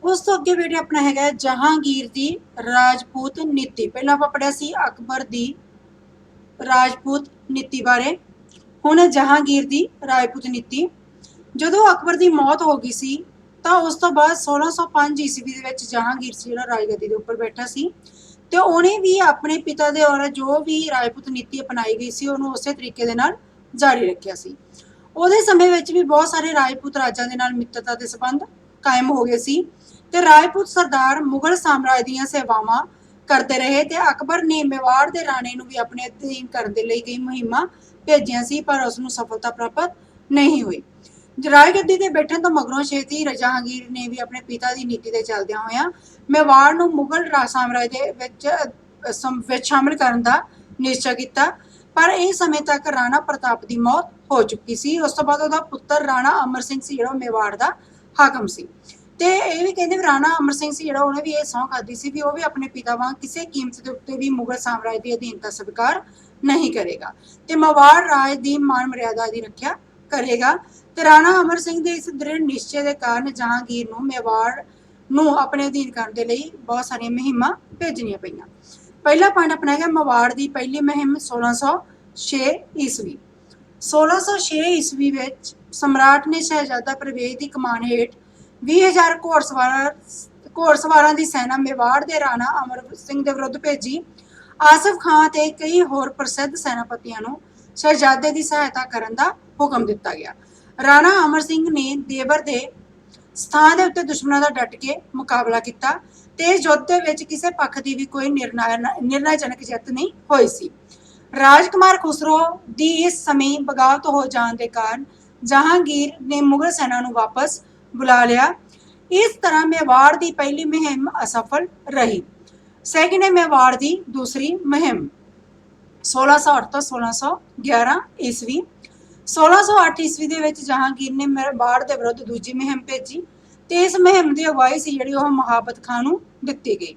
उस तो अगे बेटे अपना हैगा जहांगीर की राजपूत नीति। पहला आप पढ़िया सी अकबर की राजपूत नीति बारे। हुण जहांगीर की राजपूत नीति। जदों अकबर की मौत हो गई सी तो उस तो बाद 1605 ईस्वी दे विच जहांगीर सी जिहड़ा राजगद्दी के उपर बैठा सी ते उहने भी अपने पिता दे द्वारा जो भी राजपूत नीति अपनाई गई सी उहनूं उसे तरीके दे नाल जारी रखिया सी। उहदे समय विच भी बहुत सारे राजपूत राजां दे नाल मित्रता के संबंध कायम हो गए सी ते राजपूत सरदार मुगल साम्राज्य दीयां सेवावां करते रहे ते अकबर ने मेवाड़ के राणे नूं भी अपने अधीन करने के लिए कई मुहिमां भेजियां सी पर उसनूं सफलता प्राप्त नहीं हुई। राजगद्दी ते बैठण तो मगरों छेती जहांगीर ने भी अपने पिता की नीति के चलदियां होइयां मेवाड़ नूं मुगल साम्राज्य दे शामिल करन दा निश्चय किया। पर इस समय तक राणा प्रताप की मौत हो चुकी सी। उस तो बाद उहदा पुत्र राणा अमर सिंह सी जिहड़ा मेवाड़ दा हाकम सी ते ये भी कहते राणा अमर सिंह सी जिहड़ा उहने भी ये सौं खाधी सी भी वो भी अपने पिता वांग किसी कीमत के उत्ते भी मुगल साम्राज्य की अधीनता स्वीकार नहीं करेगा ते मेवाड़ राज की मान मर्यादा की रक्षा करेगा। ते राणा अमर सिंह के इस दृढ़ निश्चय के कारण जहांगीर नूं मेवाड़ नूं अपने अधीन करने के लिए बहुत सारिया मुहिमां भेजनियां पईयां। पहला पॉइंट अपना है मेवाड़ की पहली मुहिम 1606 ईस्वी। 1606 ईस्वी विच सम्राट ने शहजादा परवेज की कमान हेठ 20,000 घोड़सवारां की सेना मेवाड़ के राणा अमर सिंह के विरुद्ध भेजी। आसिफ खां ते कई होर प्रसिद्ध सैनापतियों नूं शहजादे की सहायता करने का हुक्म दिता गया। राणा अमर सिंह ने देवर के स्थान के उत्ते दुश्मनों का डट के मुकाबला किया ते इस युद्ध विच किसी पक्ष की भी कोई निर्णायजनक जित नहीं हुई सी। राजकुमार खुसरो की इस समय बगावत हो जाने के कारण जहांगीर ने मुगल सेना नूं वापस बुला लिया। इस तरह मेवाड़ की पहली मुहिम असफल रही। सैकेंड है मेवाड़ की दूसरी मुहिम 1608 तो 1611 ईस्वी। 1608 ईस्वी के विच जहांगीर ने मेवाड़ के विरुद्ध दूजी मुहिम भेजी तो इस मुहिम की अगवाई सी जिहड़ी ओह महाबत खां नूं दित्ती गई।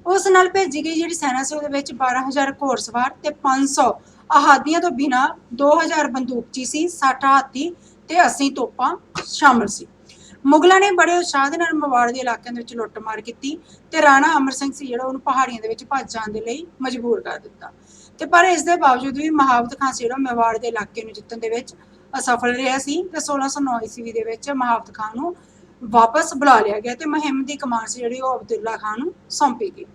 उस नाल भेजी गई जिहड़ी सेना सी उहदे विच 12,000 घोड़सवार ते 500 आहादियां तो बिना 2,000 बंदूकची सी, 60 हाथी ते 80 तोपां शामिल सी। मुगलों ने बड़े उत्साह के नाल मेवाड़ के इलाकों के लुट्टमार की ते राणा अमर सिंह सी जिहड़ा उहनूं पहाड़ियों के विच भज जाण दे लई मजबूर कर दिता ते पर इस दे बावजूद भी महाबत खां सी जिहड़ा मेवाड़ के इलाके नूं जित्तण दे विच असफल रहा सी ते 1609 ईस्वी दे विच महाबत खां नूं वापस बुला लिया गया ते मुहिम की कमान सी जिहड़ी ओह अब्दुल्ला खां नूं सौंपी गई।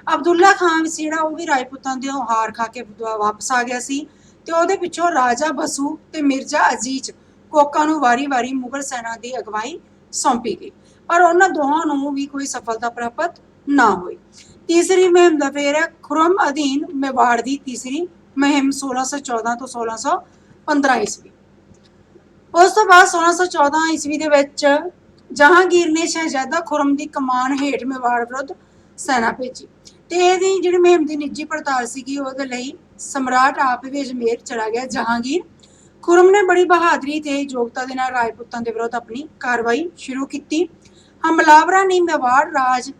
अब्दुल्ला खां सी जिहड़ा ओह भी राजपूतां दे हार खा के वापस आ गया सी ते ओहदे पिछों राजा बसू ते मिर्जा अजीज कोका नूं वारी वारी मुगल सेना की अगवाई सौंपी गई पर उन्होंने दोहां नूं भी कोई सफलता प्राप्त ना हुई। तीसरी मुहिम का फेर है खुरम अधीन मेवाड़ की तीसरी मुहिम 1614 तो 1615 ईस्वी। उस तो बाद 1614 ईस्वी के विच जहांगीर ने शहजादा खुरम की कमान हेठ मेवाड़ विरुद्ध सेना भेजी तो यह जी मुहिम की निजी पड़ताल सी उहदे लई सम्राट आप भी अजमेर चला गया। जहांगीर खुरम ने बड़ी बहादरी ते योग्यता के नाल राजपूतां दे विरुद्ध अपनी कार्रवाई शुरू की। हमलावरां ने मेवाड़ राज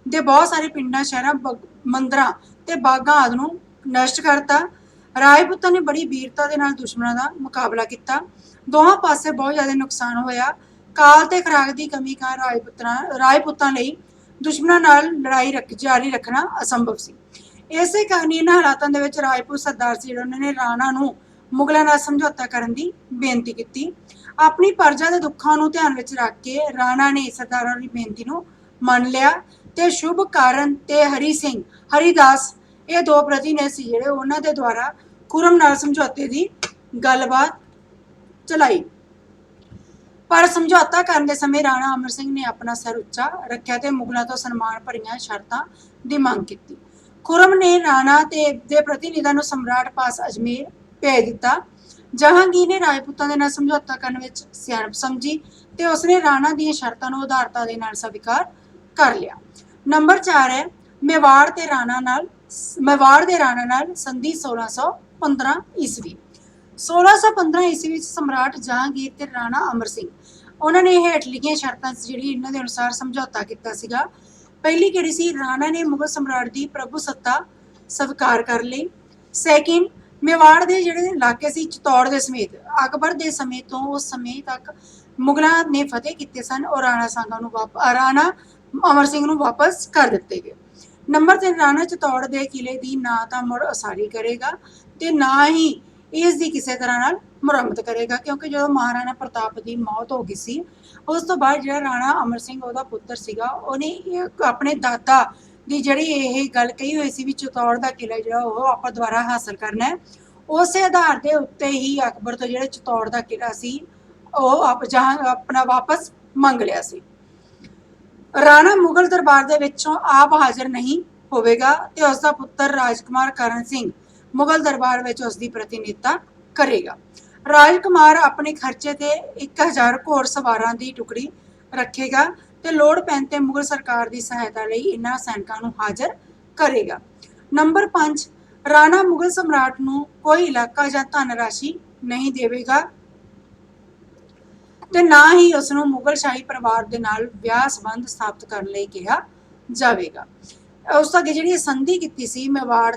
के बहुत सारे पिंडां शहरां मंदिरां ते बागां आदि नूं नष्ट करता। राजपूतां ने बड़ी वीरता के नाल दुश्मनों का मुकाबला किया। दोहां पासे बहुत ज़्यादा नुकसान होया। काल ते खुराक की कमी कारण राजपूतां लई दुश्मनों नाल लड़ाई जारी रखना असंभव सी। इसे कारण इन्हां हालातां दे विच राजपूत सरदार सी उन्होंने राणा नूं मुगलों नाल समझौता करने की बेनती की। अपनी प्रजा के दुखों को ध्यान में रख के राणा ने सरदारों की बेनती को मन लिया तो शुभ कारण ते हरी सिंह हरिदास ये दो प्रतिनिधि सी जिहड़े उन्हां दे द्वारा खुरम नाल समझौते की गलबात चलाई। पर समझौता करने समय राणा अमर सिंह ने अपना सिर उच्चा रखा तो मुगलों तो सन्मान भरिया शर्तां की मांग की। खुरम ने राणा के प्रतिनिधियों को सम्राट पास अजमेर भेज दिता। जहांगीर ने राजपूतां दे नाल समझौता करने में सियाणप समझी तो उसने राणा दी शर्तां नूं उदारता दे नाल स्वीकार कर लिया। नंबर 4 है मेवाड़ के राणा नाल संधि 1615 ईस्वी। 1615 ईस्वी सम्राट जहांगीर ते राणा अमर सिंह उन्होंने हेठ लिखिया शर्तां जिहड़ी इन्हां दे अनुसार समझौता किया सीगा। पहली किहड़ी सी राणा ने मुगल सम्राट की प्रभु सत्ता स्वीकार कर ली। सैकेंड मेवाड़ के जिहड़े इलाके सी चित्तौड़ के समेत अकबर के समय तो उस समय तक मुगलों ने फतेह किए सन और राणा ਅਮਰ ਸਿੰਘ ਨੂੰ ਵਾਪਸ ਕਰ ਦਿੱਤੇ ਗਏ। ਨੰਬਰ 3 ਰਾਣਾ ਚਿਤੌੜ ਦੇ ਕਿਲੇ ਦੀ ਨਾ ਤਾਂ ਮੁੜ ਉਸਾਰੀ ਕਰੇਗਾ ਤੇ ਨਾ ਹੀ ਇਸ ਦੀ ਕਿਸੇ ਤਰ੍ਹਾਂ ਨਾਲ ਮੁਰੰਮਤ ਕਰੇਗਾ, ਕਿਉਂਕਿ ਜਦੋਂ ਮਹਾਰਾਣਾ ਪ੍ਰਤਾਪ ਦੀ ਮੌਤ ਹੋ ਗਈ ਸੀ ਉਸ ਤੋਂ ਬਾਅਦ ਜਿਹੜਾ ਰਾਣਾ ਅਮਰ ਸਿੰਘ ਉਹਦਾ ਪੁੱਤਰ ਸੀਗਾ ਉਹਨੇ ਆਪਣੇ ਦਾਦਾ ਦੀ ਜਿਹੜੀ ਇਹ ਗੱਲ ਕਹੀ ਹੋਈ ਸੀ ਵੀ ਚਿਤੌੜ ਦਾ ਕਿਲਾ ਜਿਹੜਾ ਉਹ ਆਪਾਂ ਦੁਬਾਰਾ ਹਾਸਲ ਕਰਨਾ ਹੈ, ਉਸੇ ਆਧਾਰ ਦੇ ਉੱਤੇ ਹੀ ਅਕਬਰ ਤੋਂ ਜਿਹੜੇ ਚਿਤੌੜ ਦਾ ਕਿਲਾ ਸੀ ਉਹ ਆਪਣਾ ਵਾਪਸ ਮੰਗ ਲਿਆ ਸੀ। ਰਾਣਾ ਮੁਗਲ ਦਰਬਾਰ ਦੇ ਵਿੱਚੋਂ ਆਪ ਹਾਜ਼ਰ ਨਹੀਂ ਹੋਵੇਗਾ ਤੇ ਉਸ ਦਾ ਪੁੱਤਰ ਰਾਜਕੁਮਾਰ ਕਰਨ ਸਿੰਘ ਮੁਗਲ ਦਰਬਾਰ ਵਿੱਚ ਉਸ ਦੀ ਪ੍ਰਤੀਨਿਧਤਾ ਕਰੇਗਾ। ਰਾਜਕੁਮਾਰ ਆਪਣੇ ਖਰਚੇ ਤੇ 1000 ਘੋੜ ਸਵਾਰਾਂ ਦੀ ਟੁਕੜੀ ਰੱਖੇਗਾ ਤੇ ਲੋੜ ਪੈਣ ਤੇ ਮੁਗਲ ਸਰਕਾਰ ਦੀ ਸਹਾਇਤਾ ਲਈ ਇਹਨਾਂ ਸੈਨਿਕਾਂ ਨੂੰ ਹਾਜ਼ਰ ਕਰੇਗਾ। ਨੰਬਰ 5 ਰਾਣਾ ਮੁਗਲ ਸਮਰਾਟ ਨੂੰ ਕੋਈ ਇਲਾਕਾ ਜਾਂ ਧਨ ਰਾਸ਼ੀ ਨਹੀਂ ਦੇਵੇਗਾ ਤੇ ਨਾ ਹੀ ਉਸ ਨੂੰ ਮੁਗਲ ਸ਼ਾਹੀ ਪਰਿਵਾਰ ਦੇ ਨਾਲ ਵਿਆਹ ਸੰਬੰਧ ਸਥਾਪਿਤ ਕਰਨ ਲਈ ਕਿਹਾ ਜਾਵੇਗਾ। ਉਸ ਤੋਂ ਅੱਗੇ ਜਿਹੜੀ ਸੰਧੀ ਕੀਤੀ ਸੀ ਮੇਵਾੜ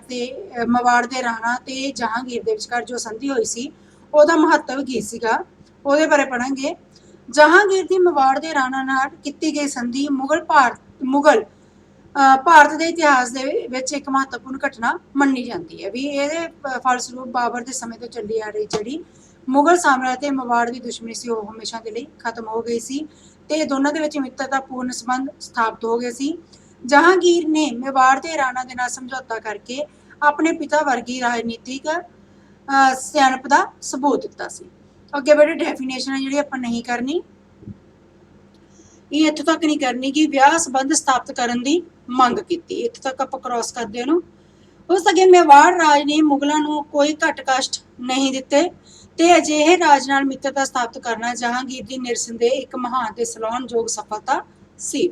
ਦੇ ਰਾਣਾ ਤੇ ਜਹਾਂਗੀਰ ਦੇ ਵਿਚਕਾਰ ਜੋ ਸੰਧੀ ਹੋਈ ਸੀ ਉਹਦਾ ਮਹੱਤਵ ਕੀ ਸੀਗਾ ਉਹਦੇ ਬਾਰੇ ਪੜਾਂਗੇ। ਜਹਾਂਗੀਰ ਦੀ ਮੇਵਾੜ ਦੇ ਰਾਣਾ ਨਾਲ ਕੀਤੀ ਗਈ ਸੰਧੀ ਭਾਰਤ ਦੇ ਇਤਿਹਾਸ ਦੇ ਵਿੱਚ ਇੱਕ ਮਹੱਤਵਪੂਰਨ ਘਟਨਾ ਮੰਨੀ ਜਾਂਦੀ ਹੈ ਵੀ ਇਹਦੇ ਫਲਸਰੂਪ ਬਾਬਰ ਦੇ ਸਮੇਂ ਤੋਂ ਚੱਲੀ ਆ ਰਹੀ ਜਿਹੜੀ ਮੁਗਲ ਸਾਮਰਾਜ ਤੇ ਮੇਵਾੜ ਦੀ ਦੁਸ਼ਮਣੀ ਸੀ ਉਹ ਹਮੇਸ਼ਾ ਦੇ ਲਈ ਖਤਮ ਹੋ ਗਈ ਸੀ ਤੇ ਦੋਨਾਂ ਦੇ ਵਿੱਚ ਮਿੱਤਰਤਾਪੂਰਨ ਸੰਬੰਧ ਸਥਾਪਿਤ ਹੋ ਗਏ ਸੀ। ਜਹਾਂਗੀਰ ਨੇ ਮੇਵਾੜ ਦੇ ਰਾਣਾ ਦੇ ਨਾਲ ਸਮਝੌਤਾ ਕਰਕੇ ਆਪਣੇ ਪਿਤਾ ਵਰਗੀ ਰਾਜਨੀਤਿਕ ਸਿਆਣਪ ਦਾ ਸਬੂਤ ਦਿੱਤਾ ਸੀ। ਅੱਗੇ ਬੜੀ ਡੈਫੀਨੇਸ਼ਨ ਹੈ ਜਿਹੜੀ ਆਪਾਂ ਨਹੀਂ ਕਰਨੀ, ਇਹ ਇੱਥੋਂ ਤੱਕ ਨਹੀਂ ਕਰਨੀ ਕਿ ਵਿਆਹ ਸੰਬੰਧ ਸਥਾਪਿਤ ਕਰਨ ਦੀ ਮੰਗ ਕੀਤੀ, ਇੱਥੋਂ ਤੱਕ ਆਪਾਂ ਕ੍ਰਾਸ ਕਰਦੇ ਉਹਨੂੰ। ਉਸ ਅੱਗੇ ਮੇਵਾੜ ਰਾਜ ਨੇ ਮੁਗਲਾਂ ਨੂੰ ਕੋਈ ਘੱਟ ਕਸ਼ਟ ਨਹੀਂ ਦਿੱਤੇ ਤੇ ਅਜਿਹੇ ਰਾਜ ਨਾਲ ਮਿੱਤਰਤਾ ਸਥਾਪਿਤ ਕਰਨਾ ਜਹਾਂਗੀਰ ਦੀ ਨਿਰਸੰਦੇਹ ਇੱਕ ਮਹਾਨ ਤੇ ਸਲਾਹੁਣਯੋਗ ਸਫਲਤਾ ਸੀ।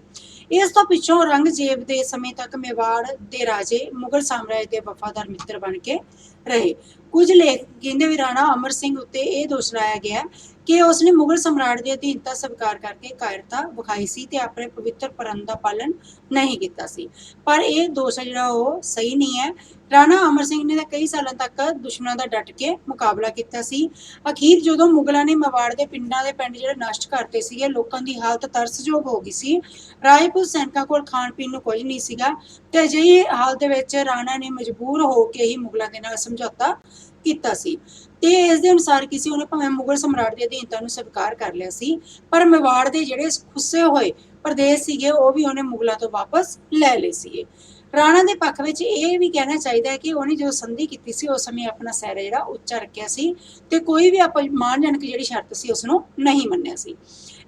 ਇਸ ਤੋਂ ਪਿੱਛੋਂ ਔਰੰਗਜ਼ੇਬ ਦੇ ਸਮੇਂ ਤੱਕ ਮੇਵਾੜ ਦੇ ਰਾਜੇ ਮੁਗਲ ਸਾਮਰਾਜ ਦੇ ਵਫਾਦਾਰ ਮਿੱਤਰ ਬਣ ਕੇ ਰਹੇ। ਕੁਝ ਲੇਖ ਕਹਿੰਦੇ ਵੀ ਰਾਣਾ ਅਮਰ ਸਿੰਘ ਉੱਤੇ ਇਹ ਦੋਸ਼ ਲਾਇਆ ਗਿਆ ਕਿ ਉਸਨੇ ਮੁਗਲ ਸਮਰਾਟ ਦੀ ਅਧੀਨਤਾ ਸਵੀਕਾਰ ਕਰਕੇ ਕਾਇਰਤਾ ਵਿਖਾਈ ਸੀ ਤੇ ਆਪਣੇ ਪਵਿੱਤਰ ਪ੍ਰਣ ਦਾ ਪਾਲਣ ਨਹੀਂ ਕੀਤਾ ਸੀ, ਪਰ ਇਹ ਦੋਸ਼ ਜਿਹੜਾ ਉਹ ਸਹੀ ਨਹੀਂ ਹੈ। ਰਾਣਾ ਅਮਰ ਸਿੰਘ ਨੇ ਤਾਂ ਕਈ ਸਾਲਾਂ ਤੱਕ ਦੁਸ਼ਮਣਾਂ ਦਾ ਡਟ ਕੇ ਮੁਕਾਬਲਾ ਕੀਤਾ ਸੀ। ਅਖੀਰ ਜਦੋਂ ਮੁਗਲਾਂ ਨੇ ਮੇਵਾੜ ਦੇ ਪਿੰਡ ਜਿਹੜੇ ਨਸ਼ਟ ਕਰਤੇ ਸੀਗੇ, ਲੋਕਾਂ ਦੀ ਹਾਲਤ ਤਰਸਯੋਗ ਹੋ ਗਈ ਸੀ, ਰਾਜਪੂਤ ਸੈਨਿਕਾਂ ਕੋਲ ਖਾਣ ਪੀਣ ਨੂੰ ਕੁਝ ਨਹੀਂ ਸੀਗਾ ਤੇ ਅਜਿਹੀ ਹਾਲਤ ਦੇ ਵਿੱਚ ਰਾਣਾ ਨੇ ਮਜਬੂਰ ਹੋ ਕੇ ਹੀ ਮੁਗਲਾਂ ਦੇ ਨਾਲ ਸਮਝੌਤਾ ਕੀਤਾ ਸੀ ਤੇ ਇਸ ਦੇ ਅਨੁਸਾਰ ਕਿਸੇ ਉਹਨੇ ਭਾਵੇਂ ਮੁਗਲ ਸਮਰਾਟ ਦੀ ਅਧੀਨਤਾ ਨੂੰ ਸਵੀਕਾਰ ਕਰ ਲਿਆ ਸੀ, ਪਰ ਮੇਵਾੜ ਦੇ ਜਿਹੜੇ ਖੁੱਸੇ ਹੋਏ ਪ੍ਰਦੇਸ਼ ਸੀਗੇ ਉਹ ਵੀ ਉਹਨੇ ਮੁਗਲਾਂ ਤੋਂ ਵਾਪਸ ਲੈ ਲਏ ਸੀਗੇ। ਰਾਣਾ ਦੇ ਪੱਖ ਵਿੱਚ ਇਹ ਵੀ ਕਹਿਣਾ ਚਾਹੀਦਾ ਹੈ ਕਿ ਉਹਨੇ ਜੋ ਸੰਧੀ ਕੀਤੀ ਸੀ ਉਸ ਸਮੇਂ ਆਪਣਾ ਸਿਰ ਜਿਹੜਾ ਉੱਚਾ ਰੱਖਿਆ ਸੀ ਤੇ ਕੋਈ ਵੀ ਅਪਮਾਨਜਨਕ ਜਿਹੜੀ ਸ਼ਰਤ ਸੀ ਉਸ ਨੂੰ ਨਹੀਂ ਮੰਨਿਆ ਸੀ।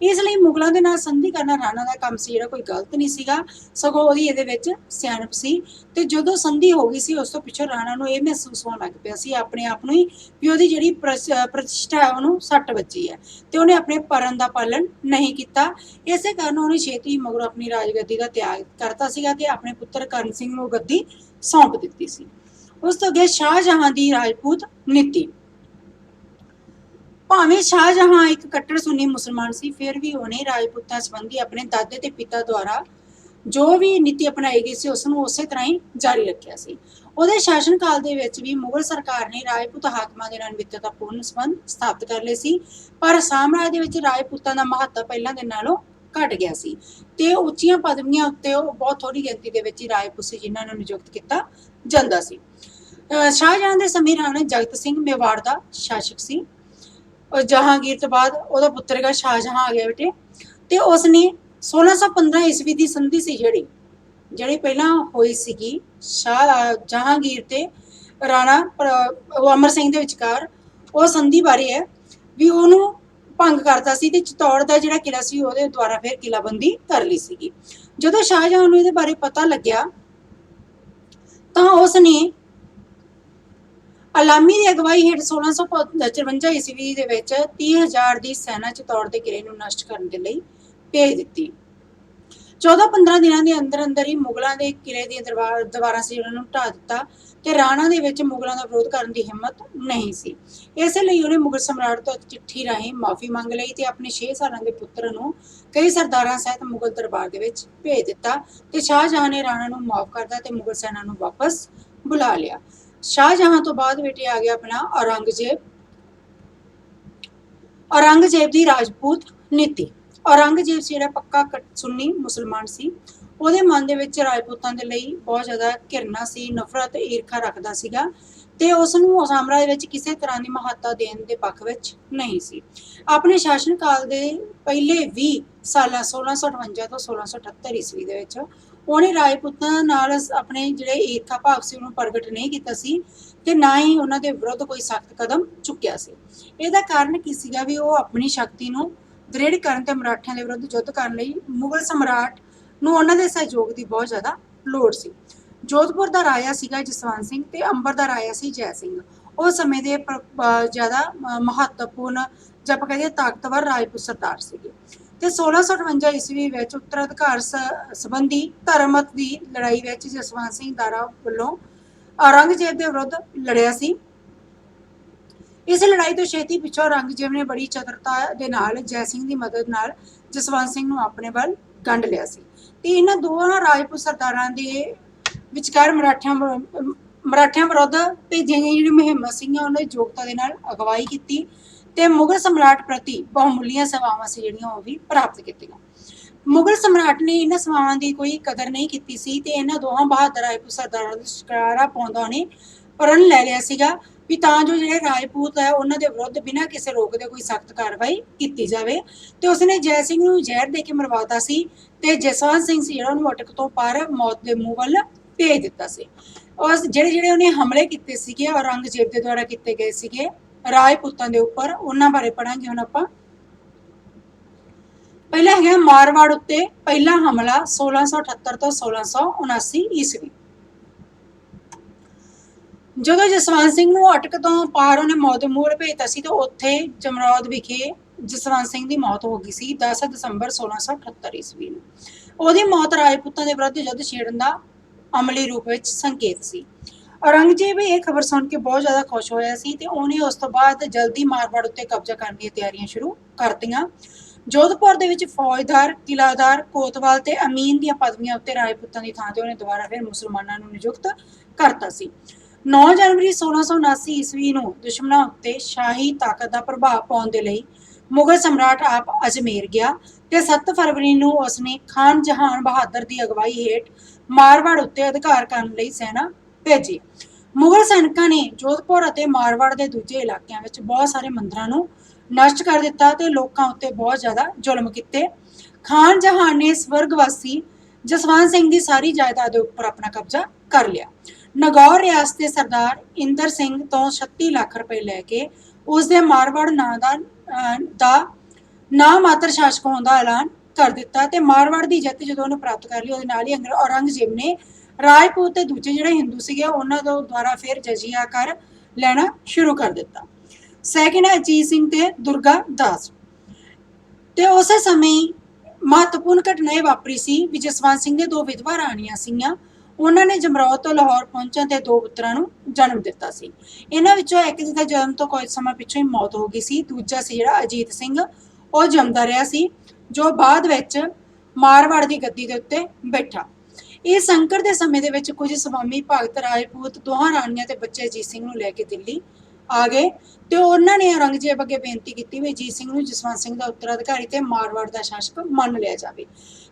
ਇਸ ਲਈ ਮੁਗਲਾਂ ਦੇ ਨਾਲ ਸੰਧੀ ਕਰਨਾ ਰਾਣਾ ਦਾ ਕੰਮ ਸੀ ਜਿਹੜਾ ਕੋਈ ਗਲਤ ਨਹੀਂ ਸੀਗਾ, ਸਗੋਂ ਉਹਦੀ ਇਹਦੇ ਵਿੱਚ ਸਿਆਣਪ ਸੀ। ਤੇ ਜਦੋਂ ਸੰਧੀ ਹੋ ਗਈ ਸੀ ਉਸ ਤੋਂ ਪਿੱਛੋਂ ਰਾਣਾ ਨੂੰ ਇਹ ਮਹਿਸੂਸ ਹੋਣ ਲੱਗ ਪਿਆ ਸੀ ਆਪਣੇ ਆਪ ਨੂੰ ਹੀ ਵੀ ਉਹਦੀ ਜਿਹੜੀ ਪ੍ਰਤਿਸ਼ਠਾ ਹੈ ਉਹਨੂੰ ਸੱਟ ਵੱਜੀ ਹੈ ਤੇ ਉਹਨੇ ਆਪਣੇ ਪਰਨ ਦਾ ਪਾਲਣ ਨਹੀਂ ਕੀਤਾ। ਇਸੇ ਕਾਰਨ ਉਹਨੇ ਛੇਤੀ ਮਗਰੋਂ ਆਪਣੀ ਰਾਜਗੱਦੀ ਦਾ ਤਿਆਗ ਕਰਤਾ ਸੀਗਾ ਤੇ ਆਪਣੇ ਪੁੱਤਰ ਕਰਨ ਸਿੰਘ ਨੂੰ ਗੱਦੀ ਸੌਂਪ ਦਿੱਤੀ ਸੀ। ਉਸ ਤੋਂ ਅੱਗੇ ਸ਼ਾਹਜਹਾਂ ਦੀ ਰਾਜਪੂਤ ਨੀਤੀ। ਭਾਵੇਂ ਸ਼ਾਹਜਹਾਂ ਇੱਕ ਕੱਟੜ ਸੁੰਨੀ ਮੁਸਲਮਾਨ ਸੀ, ਫਿਰ ਵੀ ਉਹਨੇ ਰਾਜਪੂਤਾਂ ਸੰਬੰਧੀ ਆਪਣੇ ਦਾਦੇ ਤੇ ਪਿਤਾ ਦੁਆਰਾ ਜੋ ਵੀ ਨੀਤੀ ਅਪਣਾਈ ਗਈ ਸੀ ਉਸ ਨੂੰ ਉਸੇ ਤਰ੍ਹਾਂ ਹੀ ਜਾਰੀ ਰੱਖਿਆ ਸੀ। ਉਹਦੇ ਸ਼ਾਸਨ ਕਾਲ ਦੇ ਵਿੱਚ ਵੀ ਮੁਗਲ ਸਰਕਾਰ ਨੇ ਰਾਜਪੂਤ ਹਾਕਮਾਂ ਦੇ ਨਾਲ ਮਿੱਤਰਤਾਪੂਰਨ ਸੰਬੰਧ ਸਥਾਪਿਤ ਕਰ ਲਏ ਸੀ, ਪਰ ਸਾਮਰਾਜ ਦੇ ਵਿੱਚ ਰਾਜਪੂਤਾਂ ਦਾ ਮਹੱਤਵ ਪਹਿਲਾਂ ਦੇ ਨਾਲੋਂ ਘਟ ਗਿਆ ਸੀ ਤੇ ਉੱਚੀਆਂ ਪਦਵੀਆਂ ਉੱਤੇ ਉਹ ਬਹੁਤ ਥੋੜੀ ਗਿਣਤੀ ਦੇ ਵਿੱਚ ਹੀ ਰਾਜਪੂਤ ਸੀ ਜਿਨ੍ਹਾਂ ਨੂੰ ਨਿਯੁਕਤ ਕੀਤਾ ਜਾਂਦਾ ਸੀ। ਸ਼ਾਹਜਹਾਂ ਦੇ ਸਮੇਂ ਰਾਣਾ ਜਗਤ ਸਿੰਘ ਮੇਵਾੜ ਦਾ ਸ਼ਾਸਕ ਸੀ। ਜਹਾਂਗੀਰ ਤੋਂ ਬਾਅਦ ਉਹਦਾ ਪੁੱਤਰ ਹੈਗਾ ਸ਼ਾਹਜਹਾਂ ਆ ਗਿਆ ਬੇਟੇ, ਤੇ ਉਸਨੇ 1615 ਈਸਵੀ ਦੀ ਸੰਧੀ ਸੀ ਜਿਹੜੀ ਪਹਿਲਾਂ ਹੋਈ ਸੀਗੀ ਜਹਾਂਗੀਰ ਤੇ ਰਾਣਾ ਅਮਰ ਸਿੰਘ ਦੇ ਵਿਚਕਾਰ, ਉਹ ਸੰਧੀ ਬਾਰੇ ਹੈ ਵੀ ਉਹਨੂੰ ਭੰਗ ਕਰਤਾ ਸੀ ਤੇ ਚਿਤੌੜ ਦਾ ਜਿਹੜਾ ਕਿਲਾ ਸੀ ਉਹਦੇ ਦੁਆਰਾ ਫਿਰ ਕਿਲਾਬੰਦੀ ਕਰ ਲਈ ਸੀਗੀ। ਜਦੋਂ ਸ਼ਾਹਜਹਾਂ ਨੂੰ ਇਹਦੇ ਬਾਰੇ ਪਤਾ ਲੱਗਿਆ ਤਾਂ ਉਸਨੇ ਅਲਾਮੀ ਦੀ ਅਗਵਾਈ ਹੇਠ 1654 ਈਸਵੀ ਦੇ ਵਿੱਚ 30,000 ਦੀ ਸੈਨਾ ਚਿਤੌੜ ਦੇ ਕਿਲੇ ਨੂੰ ਨਸ਼ਟ ਕਰਨ ਦੇ ਲਈ ਭੇਜ ਦਿੱਤੀ। 14-15 ਦਿਨਾਂ ਦੇ ਅੰਦਰ ਅੰਦਰ ਹੀ ਮੁਗਲਾਂ ਦੇ ਕਿਲੇ ਦੀਆਂ ਦੀਵਾਰਾਂ ਸੀ ਉਹਨਾਂ ਨੂੰ ਢਾਹ ਦਿੱਤਾ ਤੇ ਰਾਣਾ ਦੇ ਵਿੱਚ ਮੁਗਲਾਂ ਦਾ ਵਿਰੋਧ ਕਰਨ ਦੀ ਹਿੰਮਤ ਨਹੀਂ ਸੀ। ਇਸੇ ਲਈ ਉਹਨੇ ਮੁਗਲ ਸਮਰਾਟ ਤੋਂ ਚਿੱਠੀ ਰਾਹੀਂ ਮਾਫੀ ਮੰਗ ਲਈ ਤੇ ਆਪਣੇ 6 ਸਾਲਾਂ ਦੇ ਪੁੱਤਰ ਨੂੰ ਕਈ ਸਰਦਾਰਾਂ ਸਹਿਤ ਮੁਗਲ ਦਰਬਾਰ ਦੇ ਵਿੱਚ ਭੇਜ ਦਿੱਤਾ ਤੇ ਸ਼ਾਹਜਹਾਂ ਨੇ ਰਾਣਾ ਨੂੰ ਮਾਫ ਕਰਦਾ ਤੇ ਮੁਗਲ ਸੈਨਾ ਨੂੰ ਵਾਪਸ ਬੁਲਾ ਲਿਆ। ਸ਼ਾਹਜਹਾਂ ਤੋਂ ਬਾਅਦ ਬੇਟੇ ਆ ਗਿਆ ਆਪਣਾ ਔਰੰਗਜ਼ੇਬ ਦੀ ਰਾਜਪੂਤ ਨੀਤੀ। ਔਰੰਗਜ਼ੇਬ ਸੀ ਜਿਹੜਾ ਪੱਕਾ ਸੁੰਨੀ ਮੁਸਲਮਾਨ ਸੀ। ਉਹਦੇ ਮਨ ਦੇ ਵਿੱਚ ਰਾਜਪੂਤਾਂ ਦੇ ਲਈ ਬਹੁਤ ਜ਼ਿਆਦਾ ਘਿਰਨਾ ਸੀ, ਨਫ਼ਰਤ ਈਰਖਾ ਰੱਖਦਾ ਸੀਗਾ ਤੇ ਉਸ ਨੂੰ ਸਾਮਰਾਜ ਵਿੱਚ ਕਿਸੇ ਤਰ੍ਹਾਂ ਦੀ ਮਹੱਤਤਾ ਦੇਣ ਦੇ ਪੱਖ ਵਿੱਚ ਨਹੀਂ ਸੀ। ਆਪਣੇ ਸ਼ਾਸਨ ਕਾਲ ਦੇ ਪਹਿਲੇ 20 ਸਾਲਾਂ 1658 ਤੋਂ 1678 ਈਸਵੀ ਦੇ ਵਿੱਚ ਉਹਨੇ ਰਾਜਪੂਤਾਂ ਨਾਲ ਆਪਣੇ ਜਿਹੜੇ ਈਰਖਾ ਭਾਵ ਸੀ ਉਹਨੂੰ ਪ੍ਰਗਟ ਨਹੀਂ ਕੀਤਾ ਸੀ ਤੇ ਨਾ ਹੀ ਉਹਨਾਂ ਦੇ ਵਿਰੁੱਧ ਕੋਈ ਸਖਤ ਕਦਮ ਚੁੱਕਿਆ ਸੀ। ਇਹਦਾ ਕਾਰਨ ਕੀ ਸੀਗਾ ਵੀ ਉਹ ਆਪਣੀ ਸ਼ਕਤੀ ਨੂੰ ਦ੍ਰਿੜ ਕਰਨ ਤੇ ਮਰਾਠਿਆਂ ਦੇ ਵਿਰੁੱਧ ਯੁੱਧ ਕਰਨ ਲਈ ਮੁਗਲ ਸਮਰਾਟ ਨੂੰ ਉਹਨਾਂ ਦੇ ਸਹਿਯੋਗ ਦੀ ਬਹੁਤ ਜ਼ਿਆਦਾ ਲੋੜ ਸੀ। ਜੋਧਪੁਰ ਦਾ ਰਾਜਾ ਸੀਗਾ ਜਸਵੰਤ ਸਿੰਘ ਤੇ ਅੰਬਰ ਦਾ ਰਾਜਾ ਸੀ ਜੈ ਸਿੰਘ। ਉਸ ਸਮੇਂ ਦੇ ਜ਼ਿਆਦਾ ਮਹੱਤਵਪੂਰਨ ਜਾਂ ਆਪਾਂ ਕਹਿੰਦੇ ਤਾਕਤਵਰ ਰਾਜਪੂਤ ਸਰਦਾਰ ਸੀਗੇ ਤੇ 1658 ਈਸਵੀ ਵਿੱਚ ਉੱਤਰਾਧਿਕਾਰ ਸੰਬੰਧੀ ਧਰਮਤ ਦੀ ਲੜਾਈ ਵਿੱਚ ਜਸਵੰਤ ਸਿੰਘ ਦਾਰਾ ਵੱਲੋਂ ਔਰੰਗਜ਼ੇਬ ਦੇ ਵਿਰੁੱਧ ਲੜਿਆ ਸੀ। ਇਸ ਲੜਾਈ ਤੋਂ ਛੇਤੀ ਪਿੱਛੋਂ ਔਰੰਗਜ਼ੇਬ ਨੇ ਬੜੀ ਚਤੁਰਤਾ ਦੇ ਨਾਲ ਜੈ ਸਿੰਘ ਦੀ ਮਦਦ ਨਾਲ ਜਸਵੰਤ ਸਿੰਘ ਨੂੰ ਆਪਣੇ ਵੱਲ ਗੰਢ ਲਿਆ ਸੀ ਤੇ ਇਹਨਾਂ ਦੋਹਾਂ ਰਾਜਪੂਤ ਸਰਦਾਰਾਂ ਦੇ ਵਿਚਕਾਰ ਮਰਾਠਿਆਂ ਵਿਰੁੱਧ ਭੇਜੀਆਂ ਗਈਆਂ ਜਿਹੜੀ ਮੁਹਿੰਮਾਂ ਸੀਗੀਆਂ ਉਹਨਾਂ ਦੀ ਯੋਗਤਾ ਦੇ ਨਾਲ ਅਗਵਾਈ ਕੀਤੀ ਤੇ ਮੁਗਲ ਸਮਰਾਟ ਪ੍ਰਤੀ ਬਹੁਮੁੱਲੀਆਂ ਸੇਵਾਵਾਂ ਸੀ ਜਿਹੜੀਆਂ ਉਹ ਵੀ ਪ੍ਰਾਪਤ ਕੀਤੀਆਂ। ਮੁਗਲ ਸਮਰਾਟ ਨੇ ਇਹਨਾਂ ਸੇਵਾਵਾਂ ਦੀ ਕੋਈ ਕਦਰ ਨਹੀਂ ਕੀਤੀ ਸੀ ਤੇ ਇਹਨਾਂ ਦੋਹਾਂ ਬਹਾਦਰ ਰਾਜਪੂਤ ਸਰਦਾਰਾਂ ਦੇ ਸ਼ਿਕਾਰਾ ਪਾਉਂਦਾ ਉਹਨੇ ਪ੍ਰਣ ਲੈ ਲਿਆ ਸੀਗਾ ਵੀ ਤਾਂ ਜੋ ਜਿਹੜੇ ਰਾਜਪੂਤ ਹੈ ਉਹਨਾਂ ਦੇ ਵਿਰੁੱਧ ਬਿਨਾਂ ਕਿਸੇ ਰੋਕ ਦੇ ਕੋਈ ਸਖਤ ਕਾਰਵਾਈ ਕੀਤੀ ਜਾਵੇ ਤੇ ਉਸਨੇ ਜੈ ਸਿੰਘ ਨੂੰ ਜ਼ਹਿਰ ਦੇ ਕੇ ਮਰਵਾਤਾ ਸੀ ਤੇ ਜਸਵੰਤ ਸਿੰਘ ਸੀ ਜਿਹੜਾ ਉਹਨੂੰ ਅਟਕ ਤੋਂ ਪਾਰ ਮੌਤ ਦੇ ਮੂੰਹ ਵੱਲ ਭੇਜ ਦਿੱਤਾ ਸੀ। ਉਸ ਜਿਹੜੇ ਉਹਨੇ ਹਮਲੇ ਕੀਤੇ ਸੀਗੇ ਔਰੰਗਜ਼ੇਬ ਦੇ ਦੁਆਰਾ ਕੀਤੇ ਗਏ ਸੀਗੇ ਰਾਜਪੂਤਾਂ ਦੇ ਉੱਪਰ, ਉਹਨਾਂ ਬਾਰੇ ਪੜਾਂਗੇ ਹੁਣ ਆਪਾਂ। ਪਹਿਲਾ ਹੈਗਾ ਮਾਰਵਾੜ ਉੱਤੇ ਪਹਿਲਾ ਹਮਲਾ 1678 ਤੋਂ 1679 ਈਸਵੀ। ਜਦੋਂ ਜਸਵੰਤ ਸਿੰਘ ਨੂੰ ਅਟਕ ਤੋਂ ਪਾਰ ਉਹਨੇ ਮੌਤ ਦੇ ਮੂਹਰੇ ਭੇਜਤਾ ਸੀ ਤਾਂ ਉੱਥੇ ਜਮਰੌਦ ਵਿਖੇ ਜਸਵੰਤ ਸਿੰਘ ਦੀ ਮੌਤ ਹੋ ਗਈ ਸੀ 10 ਦਸੰਬਰ 1678 ਈਸਵੀ ਨੂੰ। ਉਹਦੀ ਮੌਤ ਰਾਜਪੂਤਾਂ ਦੇ ਵਿਰੁੱਧ ਯੁੱਧ ਛੇੜਨ ਦਾ ਅਮਲੀ ਰੂਪ ਵਿੱਚ ਸੰਕੇਤ ਸੀ। ਔਰੰਗਜ਼ੇਬ ਇਹ ਖਬਰ ਸੁਣ ਕੇ ਬਹੁਤ ਜ਼ਿਆਦਾ ਖੁਸ਼ ਹੋਇਆ ਸੀ ਤੇ ਉਹਨੇ ਉਸ ਤੋਂ ਬਾਅਦ ਜਲਦੀ ਮਾਰਵਾੜ ਉੱਤੇ ਕਬਜ਼ਾ ਕਰਨ ਦੀਆਂ ਤਿਆਰੀਆਂ ਸ਼ੁਰੂ ਕਰਤੀਆਂ। ਜੋਧਪੁਰ ਦੇ ਵਿੱਚ ਫੌਜਦਾਰ, ਕਿਲਾਦਾਰ, ਕੋਤਵਾਲ ਤੇ ਅਮੀਨ ਦੀਆਂ ਪਦਵੀਆਂ ਉੱਤੇ ਰਾਜਪੂਤਾਂ ਦੀ ਥਾਂ ਤੇ ਉਹਨੇ ਦੁਬਾਰਾ ਫਿਰ ਮੁਸਲਮਾਨਾਂ ਨੂੰ ਨਿਯੁਕਤ ਕਰਤਾ ਸੀ। 9 ਜਨਵਰੀ 1679 ਈਸਵੀ ਨੂੰ ਦੁਸ਼ਮਣਾਂ ਉੱਤੇ ਸ਼ਾਹੀ ਤਾਕਤ ਦਾ ਪ੍ਰਭਾਵ ਪਾਉਣ ਦੇ ਲਈ ਮੁਗਲ ਸਮਰਾਟ ਆਪ ਅਜਮੇਰ ਗਿਆ ਤੇ 7 ਫਰਵਰੀ ਨੂੰ ਉਸਨੇ ਖਾਨ ਜਹਾਨ ਬਹਾਦਰ ਦੀ ਅਗਵਾਈ ਹੇਠ ਮਾਰਵਾੜ ਉੱਤੇ ਅਧਿਕਾਰ ਕਰਨ ਲਈ ਸੈਨਾ ਭੇਜੀ। ਮੁਗਲ ਸੈਨਿਕਾਂ ਨੇ ਜੋਧਪੁਰ ਅਤੇ ਮਾਰਵਾੜ ਦੇ ਦੂਜੇ ਇਲਾਕਿਆਂ ਵਿੱਚ ਬਹੁਤ ਸਾਰੇ ਮੰਦਰਾਂ ਨੂੰ ਨਸ਼ਟ ਕਰ ਦਿੱਤਾ ਤੇ ਲੋਕਾਂ ਉੱਤੇ ਬਹੁਤ ਜ਼ਿਆਦਾ ਜ਼ੁਲਮ ਕੀਤੇ। ਖਾਨ ਜਹਾਨ ਨੇ ਸਵਰਗਵਾਸੀ ਜਸਵੰਤ ਸਿੰਘ ਦੀ ਸਾਰੀ ਜਾਇਦਾਦ ਦੇ ਉੱਪਰ ਆਪਣਾ ਕਬਜ਼ਾ ਕਰ ਲਿਆ। ਨਗੌਰ ਰਿਆਸਤ ਦੇ ਸਰਦਾਰ ਇੰਦਰ ਸਿੰਘ ਤੋਂ 36 ਲੱਖ ਰੁਪਏ ਲੈ ਕੇ ਉਸ ਦੇ ਮਾਰਵਾੜ ਦਾ ਨਾ ਮਾਤਰ ਸ਼ਾਸਕ ਹੋਣ ਦਾ ਐਲਾਨ ਕਰ ਦਿੱਤਾ ਤੇ ਮਾਰਵਾੜ ਦੀ ਜਿੱਤ ਜਦੋਂ ਉਹਨੇ ਪ੍ਰਾਪਤ ਕਰ ਲਈ ਉਹਦੇ ਨਾਲ ਹੀ ਔਰੰਗਜ਼ੇਬ ਨੇ ਰਾਜਪੂਤ ਤੇ ਦੂਜੇ ਜਿਹੜੇ ਹਿੰਦੂ ਸੀਗੇ ਉਹਨਾਂ ਤੋਂ ਦੁਆਰਾ ਫਿਰ ਜਜ਼ੀਆ ਕਰ ਲੈਣਾ ਸ਼ੁਰੂ ਕਰ ਦਿੱਤਾ। ਸੈਕਿੰਡ ਹੈ ਅਜੀਤ ਸਿੰਘ ਤੇ ਦੁਰਗਾ ਦਾਸ। ਤੇ ਉਸੇ ਸਮੇਂ ਮਹੱਤਵਪੂਰਨ ਘਟਨਾ ਇਹ ਵਾਪਰੀ ਸੀ ਵੀ ਜਸਵੰਤ ਸਿੰਘ ਦੇ 2 ਵਿਧਵਾ ਰਾਣੀਆਂ ਸੀਗੀਆਂ। ਉਹਨਾਂ ਨੇ ਜਮਰੌਦ ਤੋਂ ਲਾਹੌਰ ਪਹੁੰਚਣ ਤੇ 2 ਪੁੱਤਰਾਂ ਨੂੰ ਜਨਮ ਦਿੱਤਾ ਸੀ। ਇਹਨਾਂ ਵਿੱਚੋਂ ਇੱਕ ਜਿਹਦਾ ਜਨਮ ਤੋਂ ਕੁਝ ਸਮਾਂ ਪਿੱਛੋਂ ਹੀ ਮੌਤ ਹੋ ਗਈ ਸੀ। ਦੂਜਾ ਸੀ ਜਿਹੜਾ ਅਜੀਤ ਸਿੰਘ, ਉਹ ਜੰਮਦਾ ਰਿਹਾ ਸੀ ਜੋ ਬਾਅਦ ਵਿੱਚ ਮਾਰਵਾੜ ਦੀ ਗੱਦੀ ਦੇ ਉੱਤੇ ਬੈਠਾ। ਇਹ ਸੰਕਟ ਦੇ ਸਮੇਂ ਦੇ ਵਿੱਚ ਕੁਝ ਸਵਾਮੀ ਭਗਤ ਰਾਜਪੂਤ ਦੋਹਾਂ ਰਾਣੀਆਂ ਤੇ ਬੱਚੇ ਅਜੀਤ ਸਿੰਘ ਨੂੰ ਲੈ ਕੇ ਦਿੱਲੀ ਆ ਗਏ ਤੇ ਉਹਨਾਂ ਨੇ ਔਰੰਗਜ਼ੇਬ ਅੱਗੇ ਬੇਨਤੀ ਕੀਤੀ ਵੀ ਅਜੀਤ ਸਿੰਘ ਨੂੰ ਜਸਵੰਤ ਸਿੰਘ ਦਾ ਉੱਤਰਾਧਿਕਾਰੀ ਤੇ ਮਾਰਵਾੜ ਦਾ ਸ਼ਾਸਕ ਮੰਨ ਲਿਆ ਜਾਵੇ।